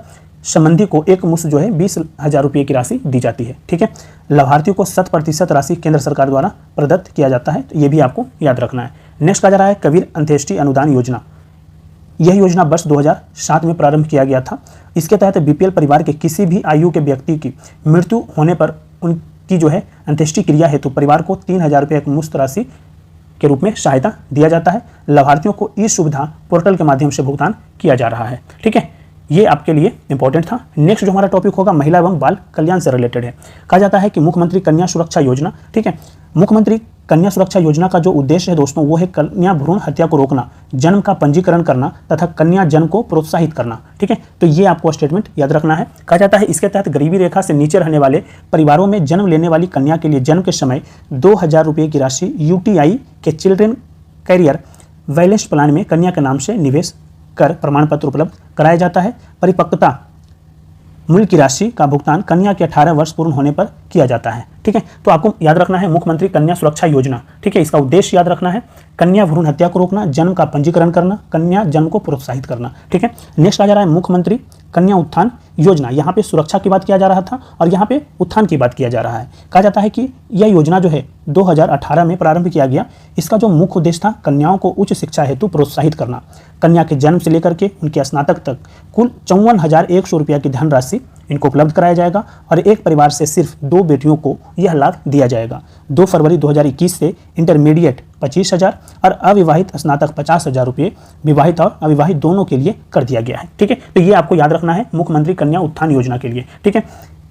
संबंधी को एक मुश्त जो है 20,000 रुपये की राशि दी जाती है। ठीक है, लाभार्थियों को 100% राशि केंद्र सरकार द्वारा प्रदत्त किया जाता है, तो ये भी आपको याद रखना है। नेक्स्ट आ जा रहा है कबीर अंत्येष्टि अनुदान योजना। यह योजना वर्ष 2007 में प्रारंभ किया गया था। इसके तहत बीपीएल परिवार के किसी भी आयु के व्यक्ति की मृत्यु होने पर उनकी जो है अंत्येष्टि क्रिया हेतु परिवार को 3,000 रुपये एक मुश्त राशि के रूप में सहायता दिया जाता है। लाभार्थियों को ई सुविधा पोर्टल के माध्यम से भुगतान किया जा रहा है। ठीक है, ये आपके लिए इंपॉर्टेंट था। नेक्स्ट जो हमारा टॉपिक होगा महिला एवं बाल कल्याण से रिलेटेड है। कहा जाता है कि मुख्यमंत्री कन्या सुरक्षा योजना। ठीक है, मुख्यमंत्री कन्या सुरक्षा योजना का जो उद्देश्य है दोस्तों वो है कन्या भ्रूण हत्या को रोकना, जन्म का पंजीकरण करना तथा कन्या जन्म को प्रोत्साहित करना। ठीक है, तो ये आपको स्टेटमेंट याद रखना है। कहा जाता है इसके तहत गरीबी रेखा से नीचे रहने वाले परिवारों में जन्म लेने वाली कन्या के लिए जन्म के समय 2,000 रुपये की राशि UTI के चिल्ड्रेन कैरियर वायलेंस प्लान में कन्या के नाम से निवेश कर प्रमाण पत्र उपलब्ध कराया जाता है। परिपक्वता मूल्य की राशि का भुगतान कन्या के 18 वर्ष पूर्ण होने पर किया जाता है। ठीक है, तो आपको याद रखना है मुख्यमंत्री कन्या सुरक्षा योजना। ठीक है, इसका उद्देश्य याद रखना है कन्या भ्रूण हत्या को रोकना, जन्म का पंजीकरण करना, कन्या जन्म को प्रोत्साहित करना। ठीक है, नेक्स्ट आ जा रहा है मुख्यमंत्री कन्या उत्थान योजना। यहाँ पे सुरक्षा की बात किया जा रहा था और यहाँ पे उत्थान की बात किया जा रहा है। कहा जाता है कि यह योजना जो है 2018 में प्रारंभ किया गया। इसका जो मुख्य उद्देश्य था कन्याओं को उच्च शिक्षा हेतु प्रोत्साहित करना। कन्या के जन्म से लेकर के उनके स्नातक तक कुल 54,100 रुपया की धनराशि इनको उपलब्ध कराया जाएगा और एक परिवार से सिर्फ 2 बेटियों को यह लाभ दिया जाएगा। 2 फरवरी 2021 से इंटरमीडिएट 25,000 और अविवाहित स्नातक 50,000 रुपये विवाहित और अविवाहित दोनों के लिए कर दिया गया है। ठीक है, तो ये आपको याद रखना है मुख्यमंत्री कन्या उत्थान योजना के लिए। ठीक है,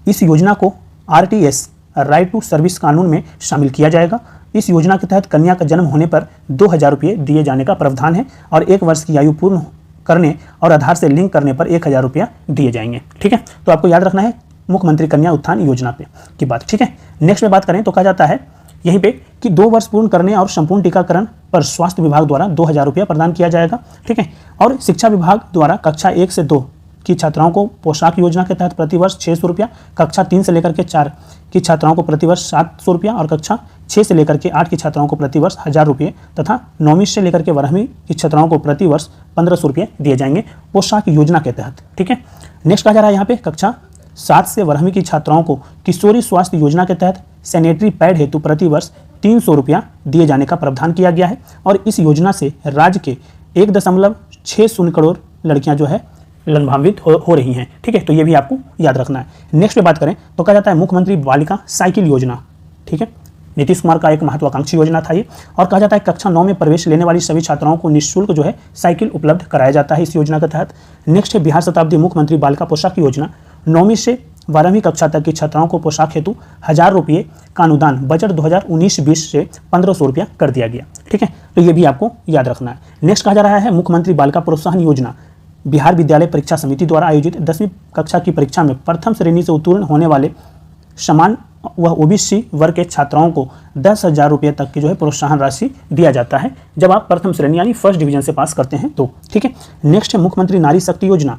इस योजना को RTS राइट टू सर्विस कानून में शामिल किया जाएगा। इस योजना के तहत कन्या का जन्म होने पर 2,000 रुपये दिए जाने का प्रावधान है और 1 वर्ष की आयु पूर्ण करने और आधार से लिंक करने पर 1,000 रुपया दिए जाएंगे। ठीक है, तो आपको याद रखना है मुख्यमंत्री कन्या उत्थान योजना पे की बात। ठीक है, नेक्स्ट में बात करें तो कहा जाता है यहीं पे कि 2 वर्ष पूर्ण करने और संपूर्ण टीकाकरण पर स्वास्थ्य विभाग द्वारा 2,000 रुपया प्रदान किया जाएगा। ठीक है, और शिक्षा विभाग द्वारा कक्षा 1 से 2 की छात्राओं को पोशाक योजना के तहत प्रतिवर्ष 600 रुपया, कक्षा 3 से लेकर के 4 की छात्राओं को प्रतिवर्ष 700 रुपया और कक्षा 6 से लेकर के 8 की छात्राओं को प्रतिवर्ष 1,000 रुपये तथा 9वीं से लेकर के 12वीं की छात्राओं को प्रतिवर्ष 1,500 रुपये दिए जाएंगे पोशाक योजना के तहत। ठीक है, नेक्स्ट कहा जा रहा है यहाँ पे कक्षा 7 से 12वीं की छात्राओं को किशोरी स्वास्थ्य योजना के तहत सैनिटरी पैड हेतु प्रतिवर्ष 300 रुपया दिए जाने का प्रावधान किया गया है और इस योजना से राज्य के 1.60 करोड़ लड़कियां जो है लाभान्वित हो रही हैं। ठीक है, तो ये भी आपको याद रखना है। नेक्स्ट पे बात करें तो कहा जाता है मुख्यमंत्री बालिका साइकिल योजना। ठीक है, नीतीश कुमार का एक महत्वाकांक्षी योजना था ये और कहा जाता है कक्षा 9 में प्रवेश लेने वाली सभी छात्राओं को निःशुल्क जो है साइकिल उपलब्ध कराया जाता है इस योजना के तहत। नेक्स्ट है बिहार शताब्दी मुख्यमंत्री बालिका पोशाक योजना। 9वीं से 12वीं कक्षा तक की छात्राओं को पोशाक हेतु 1,000 रुपये का अनुदान बजट 2019-20 से 1,500 रुपया कर दिया गया। ठीक है, तो ये भी आपको याद रखना है। नेक्स्ट कहा जा रहा है मुख्यमंत्री बालिका प्रोत्साहन योजना। बिहार विद्यालय परीक्षा समिति द्वारा आयोजित 10वीं कक्षा की परीक्षा में प्रथम श्रेणी से उत्तीर्ण होने वाले समान वह OBC वर्ग के छात्राओं को 10,000 रुपये तक की जो है प्रोत्साहन राशि दिया जाता है जब आप प्रथम श्रेणी यानी फर्स्ट डिवीजन से पास करते हैं तो। ठीक है, नेक्स्ट है मुख्यमंत्री नारी शक्ति योजना।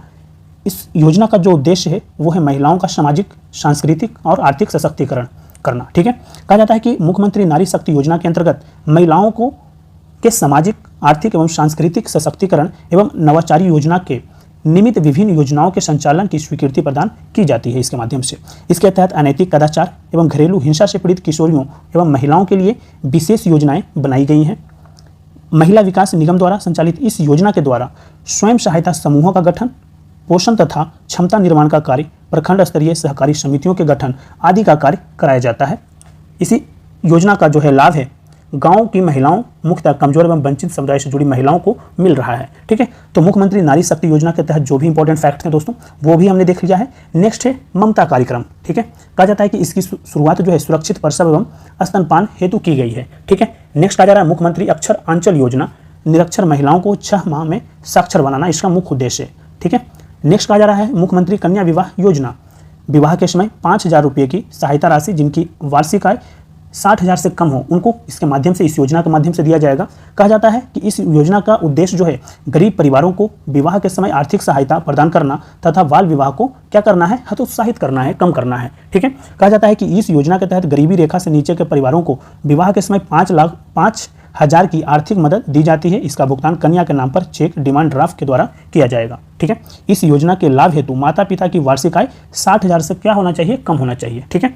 इस योजना का जो उद्देश्य है वो है महिलाओं का सामाजिक, सांस्कृतिक और आर्थिक सशक्तिकरण करना। ठीक है, कहा जाता है कि मुख्यमंत्री नारी शक्ति योजना के अंतर्गत महिलाओं को के सामाजिक, आर्थिक एवं सांस्कृतिक सशक्तिकरण एवं नवाचारी योजना के निमित्त विभिन्न योजनाओं के संचालन की स्वीकृति प्रदान की जाती है इसके माध्यम से। इसके तहत अनैतिक कदाचार एवं घरेलू हिंसा से पीड़ित किशोरियों एवं महिलाओं के लिए विशेष योजनाएं बनाई गई हैं। महिला विकास निगम द्वारा संचालित इस योजना के द्वारा स्वयं सहायता समूहों का गठन, पोषण तथा क्षमता निर्माण का कार्य, प्रखंड स्तरीय सहकारी समितियों के गठन आदि का कार्य कराया जाता है। इसी योजना का जो है लाभ है गांव की महिलाओं, मुख्यतः कमजोर एवं वंचित समुदाय से जुड़ी महिलाओं को मिल रहा है। ठीक है, तो मुख्यमंत्री नारी शक्ति योजना के तहत जो भी इंपॉर्टेंट फैक्ट हैं दोस्तों वो भी हमने देख लिया है। नेक्स्ट है ममता कार्यक्रम। ठीक है, कहा जाता है कि इसकी शुरुआत जो है सुरक्षित प्रसव एवं स्तनपान हेतु की गई है। ठीक है, नेक्स्ट कहा जा रहा है मुख्यमंत्री अक्षर आंचल योजना। निरक्षर महिलाओं को 6 माह में साक्षर बनाना इसका मुख्य उद्देश्य है। ठीक है, नेक्स्ट कहा जा रहा है मुख्यमंत्री कन्या विवाह योजना। विवाह के समय 5,000 रुपये की सहायता राशि जिनकी वार्षिक आय 60,000 से कम हो उनको इसके माध्यम से, इस योजना के माध्यम से दिया जाएगा। कहा जाता है कि इस योजना का उद्देश्य जो है गरीब परिवारों को विवाह के समय आर्थिक सहायता प्रदान करना तथा बाल विवाह को क्या करना है, हतोत्साहित करना है, कम करना है। ठीक है, कहा जाता है कि इस योजना के तहत गरीबी रेखा से नीचे के परिवारों को विवाह के समय 5,00,000 की आर्थिक मदद दी जाती है। इसका भुगतान कन्या के नाम पर चेक डिमांड ड्राफ्ट के द्वारा किया जाएगा। ठीक है, इस योजना के लाभ हेतु माता पिता की वार्षिक आय 60,000 से क्या होना चाहिए, कम होना चाहिए। ठीक है,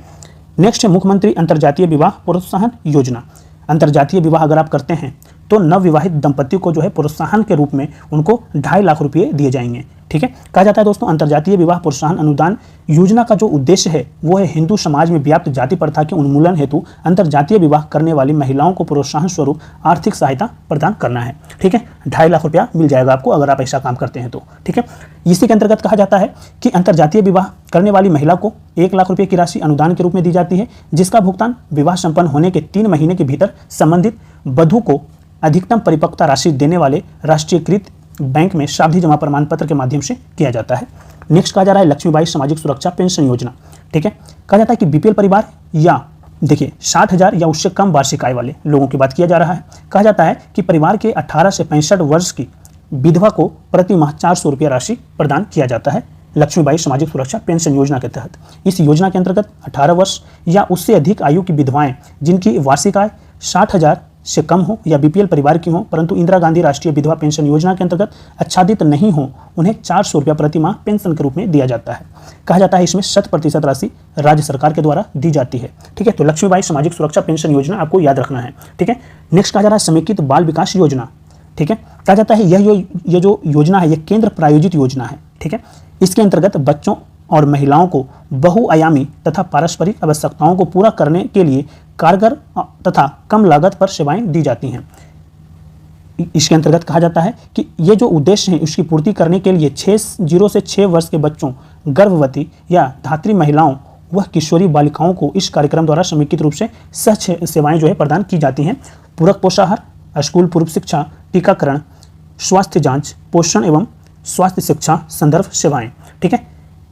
नेक्स्ट है मुख्यमंत्री अंतर्जातीय विवाह प्रोत्साहन योजना। अंतर्जातीय विवाह अगर आप करते हैं तो नवविवाहित दंपति को जो है प्रोत्साहन के रूप में उनको 2.5 लाख रुपये दिए जाएंगे। ठीक है, कहा जाता है दोस्तों अंतर्जातीय विवाह प्रोत्साहन अनुदान योजना का जो उद्देश्य है वो है हिंदू समाज में व्याप्त जाति प्रथा के उन्मूलन हेतु अंतर्जातीय विवाह करने वाली महिलाओं को प्रोत्साहन स्वरूप आर्थिक सहायता प्रदान करना है। ठीक है, 2.5 लाख रुपया मिल जाएगा आपको अगर आप ऐसा काम करते हैं तो। ठीक है, इसी के अंतर्गत कहा जाता है कि अंतर्जातीय विवाह करने वाली महिला को 1 लाख रुपये की राशि अनुदान के रूप में दी जाती है, जिसका भुगतान विवाह संपन्न होने के 3 महीने के भीतर संबंधित वधू को अधिकतम परिपक्वता राशि देने वाले राष्ट्रीयकृत बैंक में सावधि जमा प्रमाण पत्र के माध्यम से किया जाता है। नेक्स्ट कहा जा रहा है लक्ष्मीबाई सामाजिक सुरक्षा पेंशन योजना। ठीक है, कहा जाता है कि BPL परिवार या देखिए 60,000 या उससे कम वार्षिक आय वाले लोगों की बात किया जा रहा है। कहा जाता है कि परिवार के 18 से 65 वर्ष की विधवा को प्रति माह 400 रुपये राशि प्रदान किया जाता है लक्ष्मीबाई सामाजिक सुरक्षा पेंशन योजना के तहत। इस योजना के अंतर्गत 18 वर्ष या उससे अधिक आयु की विधवाएं जिनकी वार्षिक आय 60,000 से कम हो या BPL परिवार की हो परंतु इंदिरा गांधी राष्ट्रीय विधवा पेंशन योजना के अंतर्गत आच्छादित नहीं हो, उन्हें 400 रुपया प्रति माह पेंशन के रूप में दिया जाता है। कहा जाता है इसमें 100% राशि राज्य सरकार के द्वारा दी जाती है। ठीक है, तो लक्ष्मीबाई सामाजिक सुरक्षा पेंशन योजना आपको याद रखना है। ठीक है, नेक्स्ट कहा जा रहा है समेकित बाल विकास योजना। ठीक है, कहा जाता है यह जो योजना है यह केंद्र प्रायोजित योजना है। ठीक है, इसके अंतर्गत बच्चों और महिलाओं को बहुआयामी तथा पारस्परिक आवश्यकताओं को पूरा करने के लिए कारगर तथा कम लागत पर सेवाएं दी जाती हैं। इसके अंतर्गत कहा जाता है कि ये जो उद्देश्य है उसकी पूर्ति करने के लिए 0 से 6 वर्ष के बच्चों, गर्भवती या धात्री महिलाओं, वह किशोरी बालिकाओं को इस कार्यक्रम द्वारा समेकित रूप से सह सेवाएं जो है प्रदान की जाती हैं। पूरक पोषाहार, स्कूल पूर्व शिक्षा, टीकाकरण, स्वास्थ्य जांच, पोषण एवं स्वास्थ्य शिक्षा संदर्भ सेवाएं। ठीक है,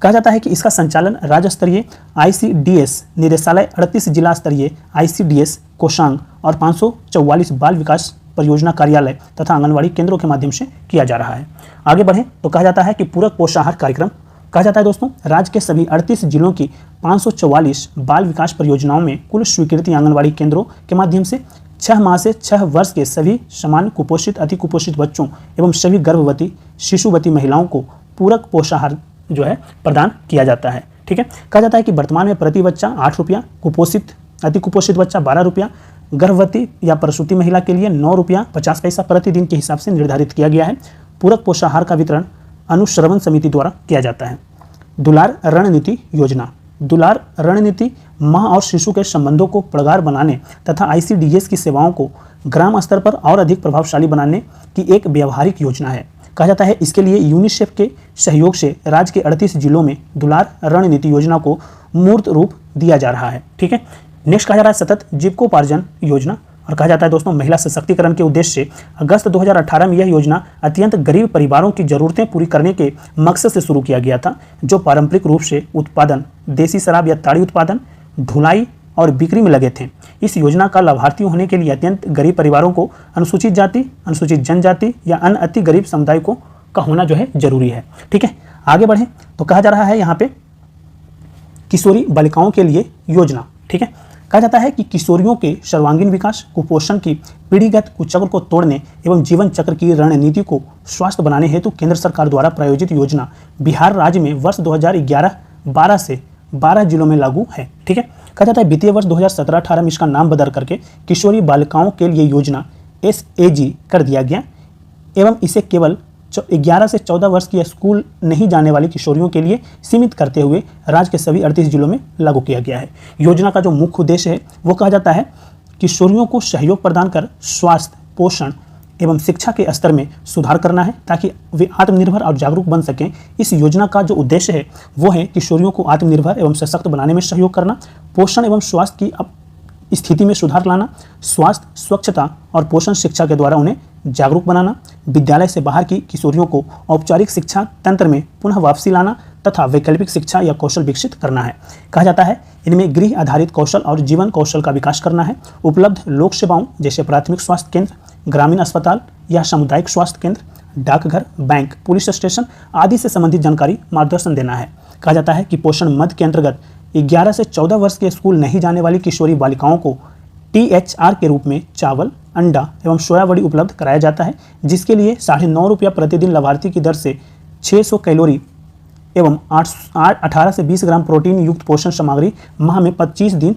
कहा जाता है कि इसका संचालन राज्य स्तरीय ICDS निदेशालय, 38 जिला स्तरीय ICDS कोषांग और 544 बाल विकास परियोजना कार्यालय तथा आंगनवाड़ी केंद्रों के माध्यम से किया जा रहा है। आगे बढ़ें तो कहा जाता है कि पूरक पोषाहार कार्यक्रम, कहा जाता है दोस्तों, राज्य के सभी 38 जिलों की 544 बाल विकास परियोजनाओं में कुल स्वीकृति आंगनवाड़ी केंद्रों के माध्यम से 6 माह से 6 वर्ष के सभी समान कुपोषित, अति कुपोषित बच्चों एवं सभी गर्भवती शिशुवती महिलाओं को पूरक पोषाहार जो है प्रदान किया जाता है। ठीक है, कहा जाता है कि वर्तमान में प्रति बच्चा 8 रुपया, कुपोषित अति कुपोषित बच्चा 12 रुपया, गर्भवती या प्रसूति महिला के लिए 9 रुपया 50 पैसा प्रतिदिन के हिसाब से निर्धारित किया गया है। पूरक पोषाहार का वितरण अनुश्रवण समिति द्वारा किया जाता है। दुलार रणनीति योजना, दुलार रणनीति माँ और शिशु के संबंधों को प्रगाढ़ बनाने तथा ICDS की सेवाओं को ग्राम स्तर पर और अधिक प्रभावशाली बनाने की एक व्यवहारिक योजना है। कहा जाता है इसके लिए यूनिसेफ के सहयोग से राज्य के 38 जिलों में दुलार रणनीति योजना को मूर्त रूप दिया जा रहा है। ठीक है, नेक्स्ट कहा जा रहा है सतत जीविकोपार्जन योजना, और कहा जाता है दोस्तों महिला सशक्तिकरण के उद्देश्य से अगस्त 2018 में यह योजना अत्यंत गरीब परिवारों की जरूरतें पूरी करने के मकसद से शुरू किया गया था, जो पारंपरिक रूप से उत्पादन, देसी शराब या ताड़ी उत्पादन, ढुलाई और बिक्री में लगे थे। इस योजना का लाभार्थी होने के लिए अत्यंत गरीब परिवारों को अनुसूचित जाति, अनुसूचित जनजाति या अन्य अति गरीब समुदाय को का होना जो है जरूरी है। ठीक है, आगे बढ़ें तो कहा जा रहा है यहाँ पे किशोरी बालिकाओं के लिए योजना। ठीक है, कहा जाता है कि किशोरियों के सर्वांगीण विकास, कुपोषण की पीढ़ीगत कुचक्र को तोड़ने एवं जीवन चक्र की रणनीति को स्वास्थ्य बनाने हेतु केंद्र सरकार द्वारा प्रायोजित योजना बिहार राज्य में वर्ष 2011-12 से 12 जिलों में लागू है। ठीक है, कहा जाता है वित्तीय वर्ष 2017-18 में इसका नाम बदल करके किशोरी बालिकाओं के लिए योजना SAG कर दिया गया एवं इसे केवल 11 से 14 वर्ष की स्कूल नहीं जाने वाली किशोरियों के लिए सीमित करते हुए राज्य के सभी 38 जिलों में लागू किया गया है। योजना का जो मुख्य उद्देश्य है वो कहा जाता है किशोरियों को सहयोग प्रदान कर स्वास्थ्य, पोषण एवं शिक्षा के स्तर में सुधार करना है ताकि वे आत्मनिर्भर और जागरूक बन सकें। इस योजना का जो उद्देश्य है वो है किशोरियों को आत्मनिर्भर एवं सशक्त बनाने में सहयोग करना, पोषण एवं स्वास्थ्य की स्थिति में सुधार लाना, स्वास्थ्य, स्वच्छता और पोषण शिक्षा के द्वारा उन्हें जागरूक बनाना, विद्यालय से बाहर की किशोरियों को औपचारिक शिक्षा तंत्र में पुनः वापसी लाना तथा वैकल्पिक शिक्षा या कौशल विकसित करना है। कहा जाता है इनमें गृह आधारित कौशल और जीवन कौशल का विकास करना है। उपलब्ध लोक सेवाओं जैसे प्राथमिक स्वास्थ्य केंद्र, ग्रामीण अस्पताल या सामुदायिक स्वास्थ्य केंद्र, डाकघर, बैंक, पुलिस स्टेशन आदि से संबंधित जानकारी मार्गदर्शन देना है। कहा जाता है कि पोषण मद के अंतर्गत 11 से 14 वर्ष के स्कूल नहीं जाने वाली किशोरी बालिकाओं को THR के रूप में चावल, अंडा एवं सोया बड़ी उपलब्ध कराया जाता है, जिसके लिए 9.5 रुपया प्रतिदिन लाभार्थी की दर से 600 कैलोरी एवं 18 से 20 ग्राम प्रोटीन युक्त पोषण सामग्री माह में 25 दिन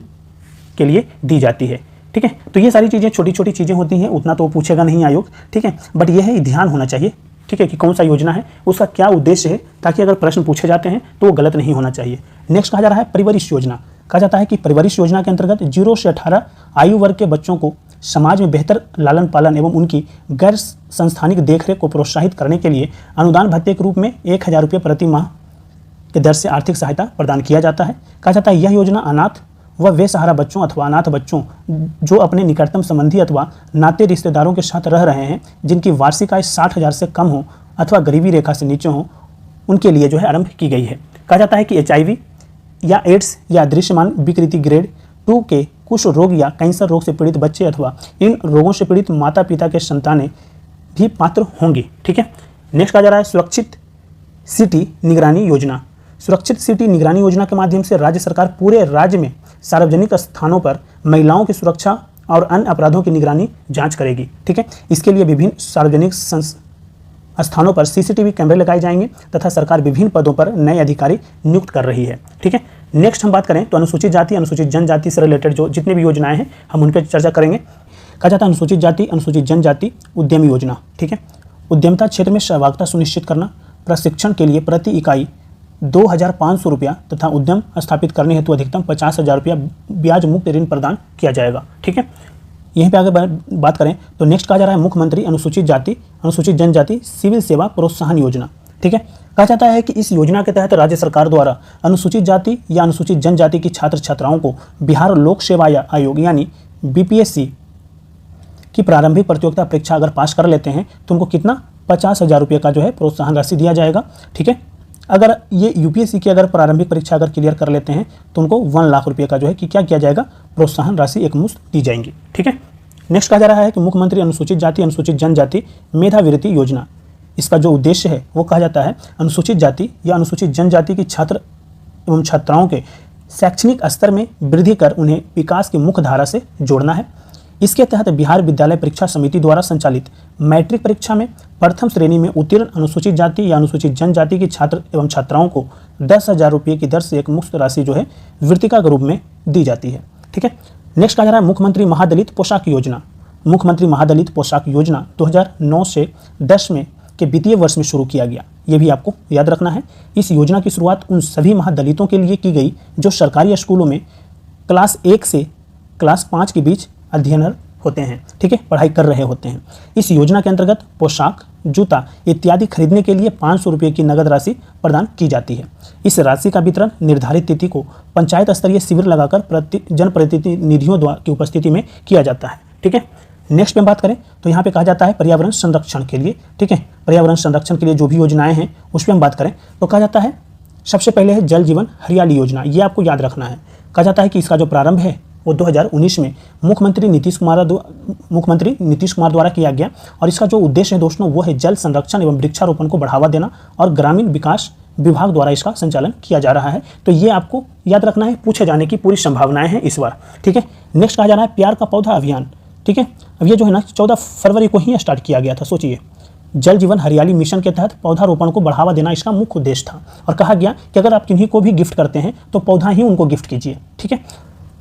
के लिए दी जाती है। ठीक है, तो ये सारी चीज़ें छोटी छोटी चीज़ें होती हैं, उतना तो पूछेगा नहीं आयोग। ठीक है, बट यह है ध्यान होना चाहिए। ठीक है, कि कौन सा योजना है, उसका क्या उद्देश्य है, ताकि अगर प्रश्न पूछे जाते हैं तो वो गलत नहीं होना चाहिए। नेक्स्ट कहा जा रहा है परिवरिश योजना। कहा जाता है कि परिवरिश योजना के अंतर्गत 0 से 18 आयु वर्ग के बच्चों को समाज में बेहतर लालन पालन एवं उनकी गैर संस्थानिक देखरेख को प्रोत्साहित करने के लिए अनुदान भत्ते के रूप में 1000 रुपये प्रति माह के दर से आर्थिक सहायता प्रदान किया जाता है। कहा जाता है यह योजना अनाथ व बेसहारा बच्चों अथवा अनाथ बच्चों जो अपने निकटतम संबंधी अथवा नाते रिश्तेदारों के साथ रह रहे हैं, जिनकी वार्षिक आय 60,000 से कम हो अथवा गरीबी रेखा से नीचे हो, उनके लिए जो है आरंभ की गई है। कहा जाता है कि HIV या एड्स या दृश्यमान विकृति ग्रेड 2 के कुछ रोग या कैंसर रोग से पीड़ित बच्चे अथवा इन रोगों से पीड़ित माता पिता के संतानें भी पात्र होंगी। ठीक है, नेक्स्ट कहा जा रहा है सुरक्षित सिटी निगरानी योजना। सुरक्षित सिटी निगरानी योजना के माध्यम से राज्य सरकार पूरे राज्य में सार्वजनिक स्थानों पर महिलाओं की सुरक्षा और अन्य अपराधों की निगरानी जांच करेगी। ठीक है, इसके लिए विभिन्न सार्वजनिक स्थानों पर CCTV कैमरे लगाए जाएंगे तथा सरकार विभिन्न पदों पर नए अधिकारी नियुक्त कर रही है। ठीक है, नेक्स्ट हम बात करें तो अनुसूचित जाति, अनुसूचित जनजाति से रिलेटेड जो जितने भी योजनाएं हैं हम उन पर चर्चा करेंगे। कहा जाता है अनुसूचित जाति, अनुसूचित जनजाति उद्यमी योजना। ठीक है, उद्यमिता क्षेत्र में सहभागिता सुनिश्चित करना, प्रशिक्षण के लिए प्रति इकाई 2,500 रुपया तथा उद्यम स्थापित करने हेतु अधिकतम 50,000 रुपया ब्याज मुक्त ऋण प्रदान किया जाएगा। ठीक है, यहीं पे आगे बात करें तो नेक्स्ट कहा जा रहा है मुख्यमंत्री अनुसूचित जाति, अनुसूचित जनजाति सिविल सेवा प्रोत्साहन योजना। ठीक है। कहा जाता है कि इस योजना के तहत राज्य सरकार द्वारा अनुसूचित जाति या अनुसूचित जनजाति की छात्र छात्राओं को बिहार लोक सेवा आयोग यानी बीपीएससी की प्रारंभिक प्रतियोगिता परीक्षा अगर पास कर लेते हैं तो उनको कितना 50,000 रुपये का जो है प्रोत्साहन राशि दिया जाएगा। ठीक है। अगर ये यूपीएससी की अगर प्रारंभिक परीक्षा अगर क्लियर कर लेते हैं तो उनको 1 लाख रुपये का जो है कि क्या किया जाएगा, प्रोत्साहन राशि एकमुश्त दी जाएंगी। ठीक है। नेक्स्ट कहा जा रहा है कि मुख्यमंत्री अनुसूचित जाति अनुसूचित जनजाति मेधावृत्ति योजना, इसका जो उद्देश्य है वो कहा जाता है अनुसूचित जाति या अनुसूचित जनजाति की छात्र एवं छात्राओं के शैक्षणिक स्तर में वृद्धि कर उन्हें विकास की मुख्य धारा से जोड़ना है। इसके तहत बिहार विद्यालय परीक्षा समिति द्वारा संचालित मैट्रिक परीक्षा में प्रथम श्रेणी में उत्तीर्ण अनुसूचित जाति या अनुसूचित जनजाति की छात्र एवं छात्राओं को 10,000 रुपये की दर से एक मुफ्त राशि जो है वृत्तिका के रूप में दी जाती है। ठीक है। नेक्स्ट कहा जा रहा है मुख्यमंत्री महादलित पोशाक योजना। मुख्यमंत्री महादलित पोशाक योजना 2009 से 10 में के वित्तीय वर्ष में शुरू किया गया। ये भी आपको याद रखना है। इस योजना की शुरुआत उन सभी महादलितों के लिए की गई जो सरकारी स्कूलों में क्लास 1 से क्लास 5 के बीच अध्ययनरत होते हैं। ठीक है, पढ़ाई कर रहे होते हैं। इस योजना के अंतर्गत पोशाक, जूता इत्यादि खरीदने के लिए 500 रुपये की नगद राशि प्रदान की जाती है। इस राशि का वितरण निर्धारित तिथि को पंचायत स्तरीय शिविर लगाकर जनप्रतिनिधियों द्वारा की उपस्थिति में किया जाता है। ठीक है। नेक्स्ट में बात करें तो यहाँ पे कहा जाता है पर्यावरण संरक्षण के लिए। ठीक है, पर्यावरण संरक्षण के लिए जो भी योजनाएं हैं उस पर हम बात करें तो कहा जाता है सबसे पहले है जल जीवन हरियाली योजना। ये आपको याद रखना है। कहा जाता है कि इसका जो प्रारंभ है वो 2019 में मुख्यमंत्री नीतीश कुमार द्वारा किया गया और इसका जो उद्देश्य है दोस्तों वो है जल संरक्षण एवं वृक्षारोपण को बढ़ावा देना और ग्रामीण विकास विभाग द्वारा इसका संचालन किया जा रहा है। तो ये आपको याद रखना है, पूछे जाने की पूरी संभावनाएं हैं इस बार। ठीक है। नेक्स्ट कहा जा रहा है प्यार का पौधा अभियान। ठीक है, अब ये जो है ना 14 फरवरी को ही स्टार्ट किया गया था। सोचिए, जल जीवन हरियाली मिशन के तहत पौधारोपण को बढ़ावा देना इसका मुख्य उद्देश्य था और कहा गया कि अगर आप किन्हीं को भी गिफ्ट करते हैं तो पौधा ही उनको गिफ्ट कीजिए। ठीक है।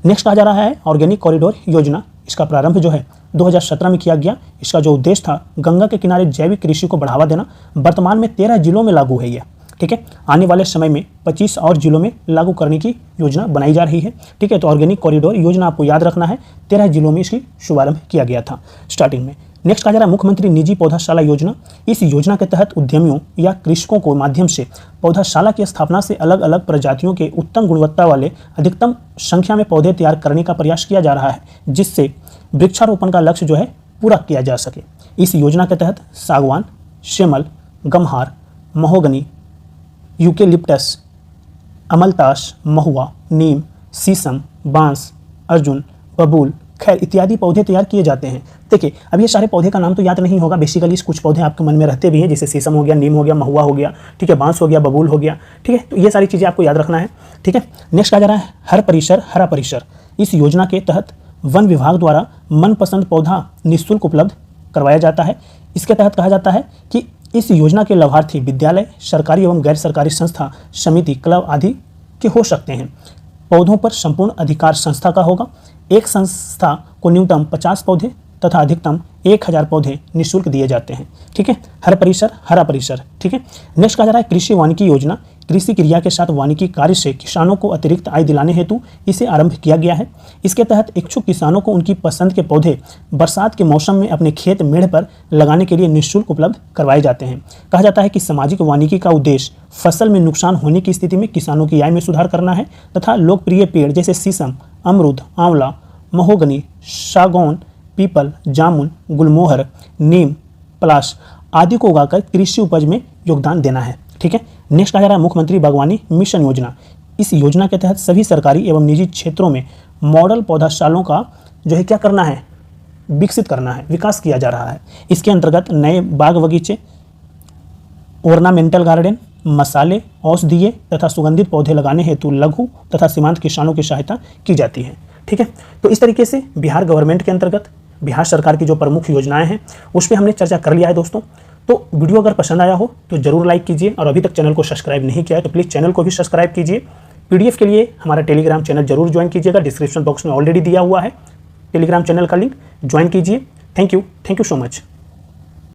नेक्स्ट कहा जा रहा है ऑर्गेनिक कॉरिडोर योजना। इसका प्रारंभ जो है 2017 में किया गया। इसका जो उद्देश्य था गंगा के किनारे जैविक कृषि को बढ़ावा देना। वर्तमान में 13 जिलों में लागू है यह। ठीक है, आने वाले समय में 25 और जिलों में लागू करने की योजना बनाई जा रही है। ठीक है, तो ऑर्गेनिक कॉरिडोर योजना आपको याद रखना है। 13 जिलों में इसकी शुभारंभ किया गया था स्टार्टिंग में। नेक्स्ट कहा जा रहा है मुख्यमंत्री निजी पौधाशाला योजना। इस योजना के तहत उद्यमियों या कृषकों को माध्यम से पौधाशाला की स्थापना से अलग अलग प्रजातियों के उत्तम गुणवत्ता वाले अधिकतम संख्या में पौधे तैयार करने का प्रयास किया जा रहा है जिससे वृक्षारोपण का लक्ष्य जो है पूरा किया जा सके। इस योजना के तहत सागवान, शेमल, गमहार, महोगनी, यूकेलिप्टस, अमलतास, महुआ, नीम, शीशम, बांस, अर्जुन, बबूल, खैर इत्यादि पौधे तैयार किए जाते हैं। देखिए, अब ये सारे पौधे का नाम तो याद नहीं होगा, बेसिकली कुछ पौधे आपके मन में रहते भी हैं, जैसे शीशम हो गया, नीम हो गया, महुआ हो गया, ठीक है, बांस हो गया, बबूल हो गया। ठीक है, तो ये सारी चीज़ें आपको याद रखना है। ठीक है। नेक्स्ट कहा जा रहा है हर परिसर हरा परिसर। इस योजना के तहत वन विभाग द्वारा मनपसंद पौधा निःशुल्क उपलब्ध करवाया जाता है। इसके तहत कहा जाता है कि इस योजना के लाभार्थी विद्यालय, सरकारी एवं गैर सरकारी संस्था, समिति, क्लब आदि के हो सकते हैं। पौधों पर संपूर्ण अधिकार संस्था का होगा। एक संस्था को न्यूनतम 50 पौधे तथा अधिकतम 1000 पौधे निःशुल्क दिए जाते हैं। ठीक है, हर परिसर हरा परिसर। ठीक है। नेक्स्ट कहा जा रहा है कृषि वानिकी योजना। कृषि क्रिया के साथ वानिकी कार्य से किसानों को अतिरिक्त आय दिलाने हेतु इसे आरंभ किया गया है। इसके तहत इच्छुक किसानों को उनकी पसंद के पौधे बरसात के मौसम में अपने खेत मेढ़ पर लगाने के लिए निःशुल्क उपलब्ध करवाए जाते हैं। कहा जाता है कि सामाजिक वानिकी का उद्देश्य फसल में नुकसान होने की स्थिति में किसानों की आय में सुधार करना है तथा लोकप्रिय पेड़ जैसे शीशम, अमरूद, आंवला, महोगनी, सागौन, पीपल, जामुन, गुलमोहर, नीम, पलाश आदि को उगाकर कृषि उपज में योगदान देना है। ठीक है। नेक्स्ट कहा जा रहा है मुख्यमंत्री बागवानी मिशन योजना। इस योजना के तहत सभी सरकारी एवं निजी क्षेत्रों में मॉडल पौधाशालों का जो है क्या करना है, विकसित करना है, विकास किया जा रहा है। इसके अंतर्गत नए बाग बगीचे, ऑर्नामेंटल गार्डन, मसाले, औषधीय तथा सुगंधित पौधे लगाने हेतु लघु तथा सीमांत किसानों की सहायता की जाती है। ठीक है। तो इस तरीके से बिहार गवर्नमेंट के अंतर्गत बिहार सरकार की जो प्रमुख योजनाएं हैं उस पर हमने चर्चा कर लिया है दोस्तों। तो वीडियो अगर पसंद आया हो तो जरूर लाइक कीजिए और अभी तक चैनल को सब्सक्राइब नहीं किया है तो प्लीज़ चैनल को भी सब्सक्राइब कीजिए। पीडीएफ के लिए हमारा टेलीग्राम चैनल जरूर ज्वाइन कीजिएगा, डिस्क्रिप्शन बॉक्स में ऑलरेडी दिया हुआ है टेलीग्राम चैनल का लिंक, ज्वाइन कीजिए। Thank you so much.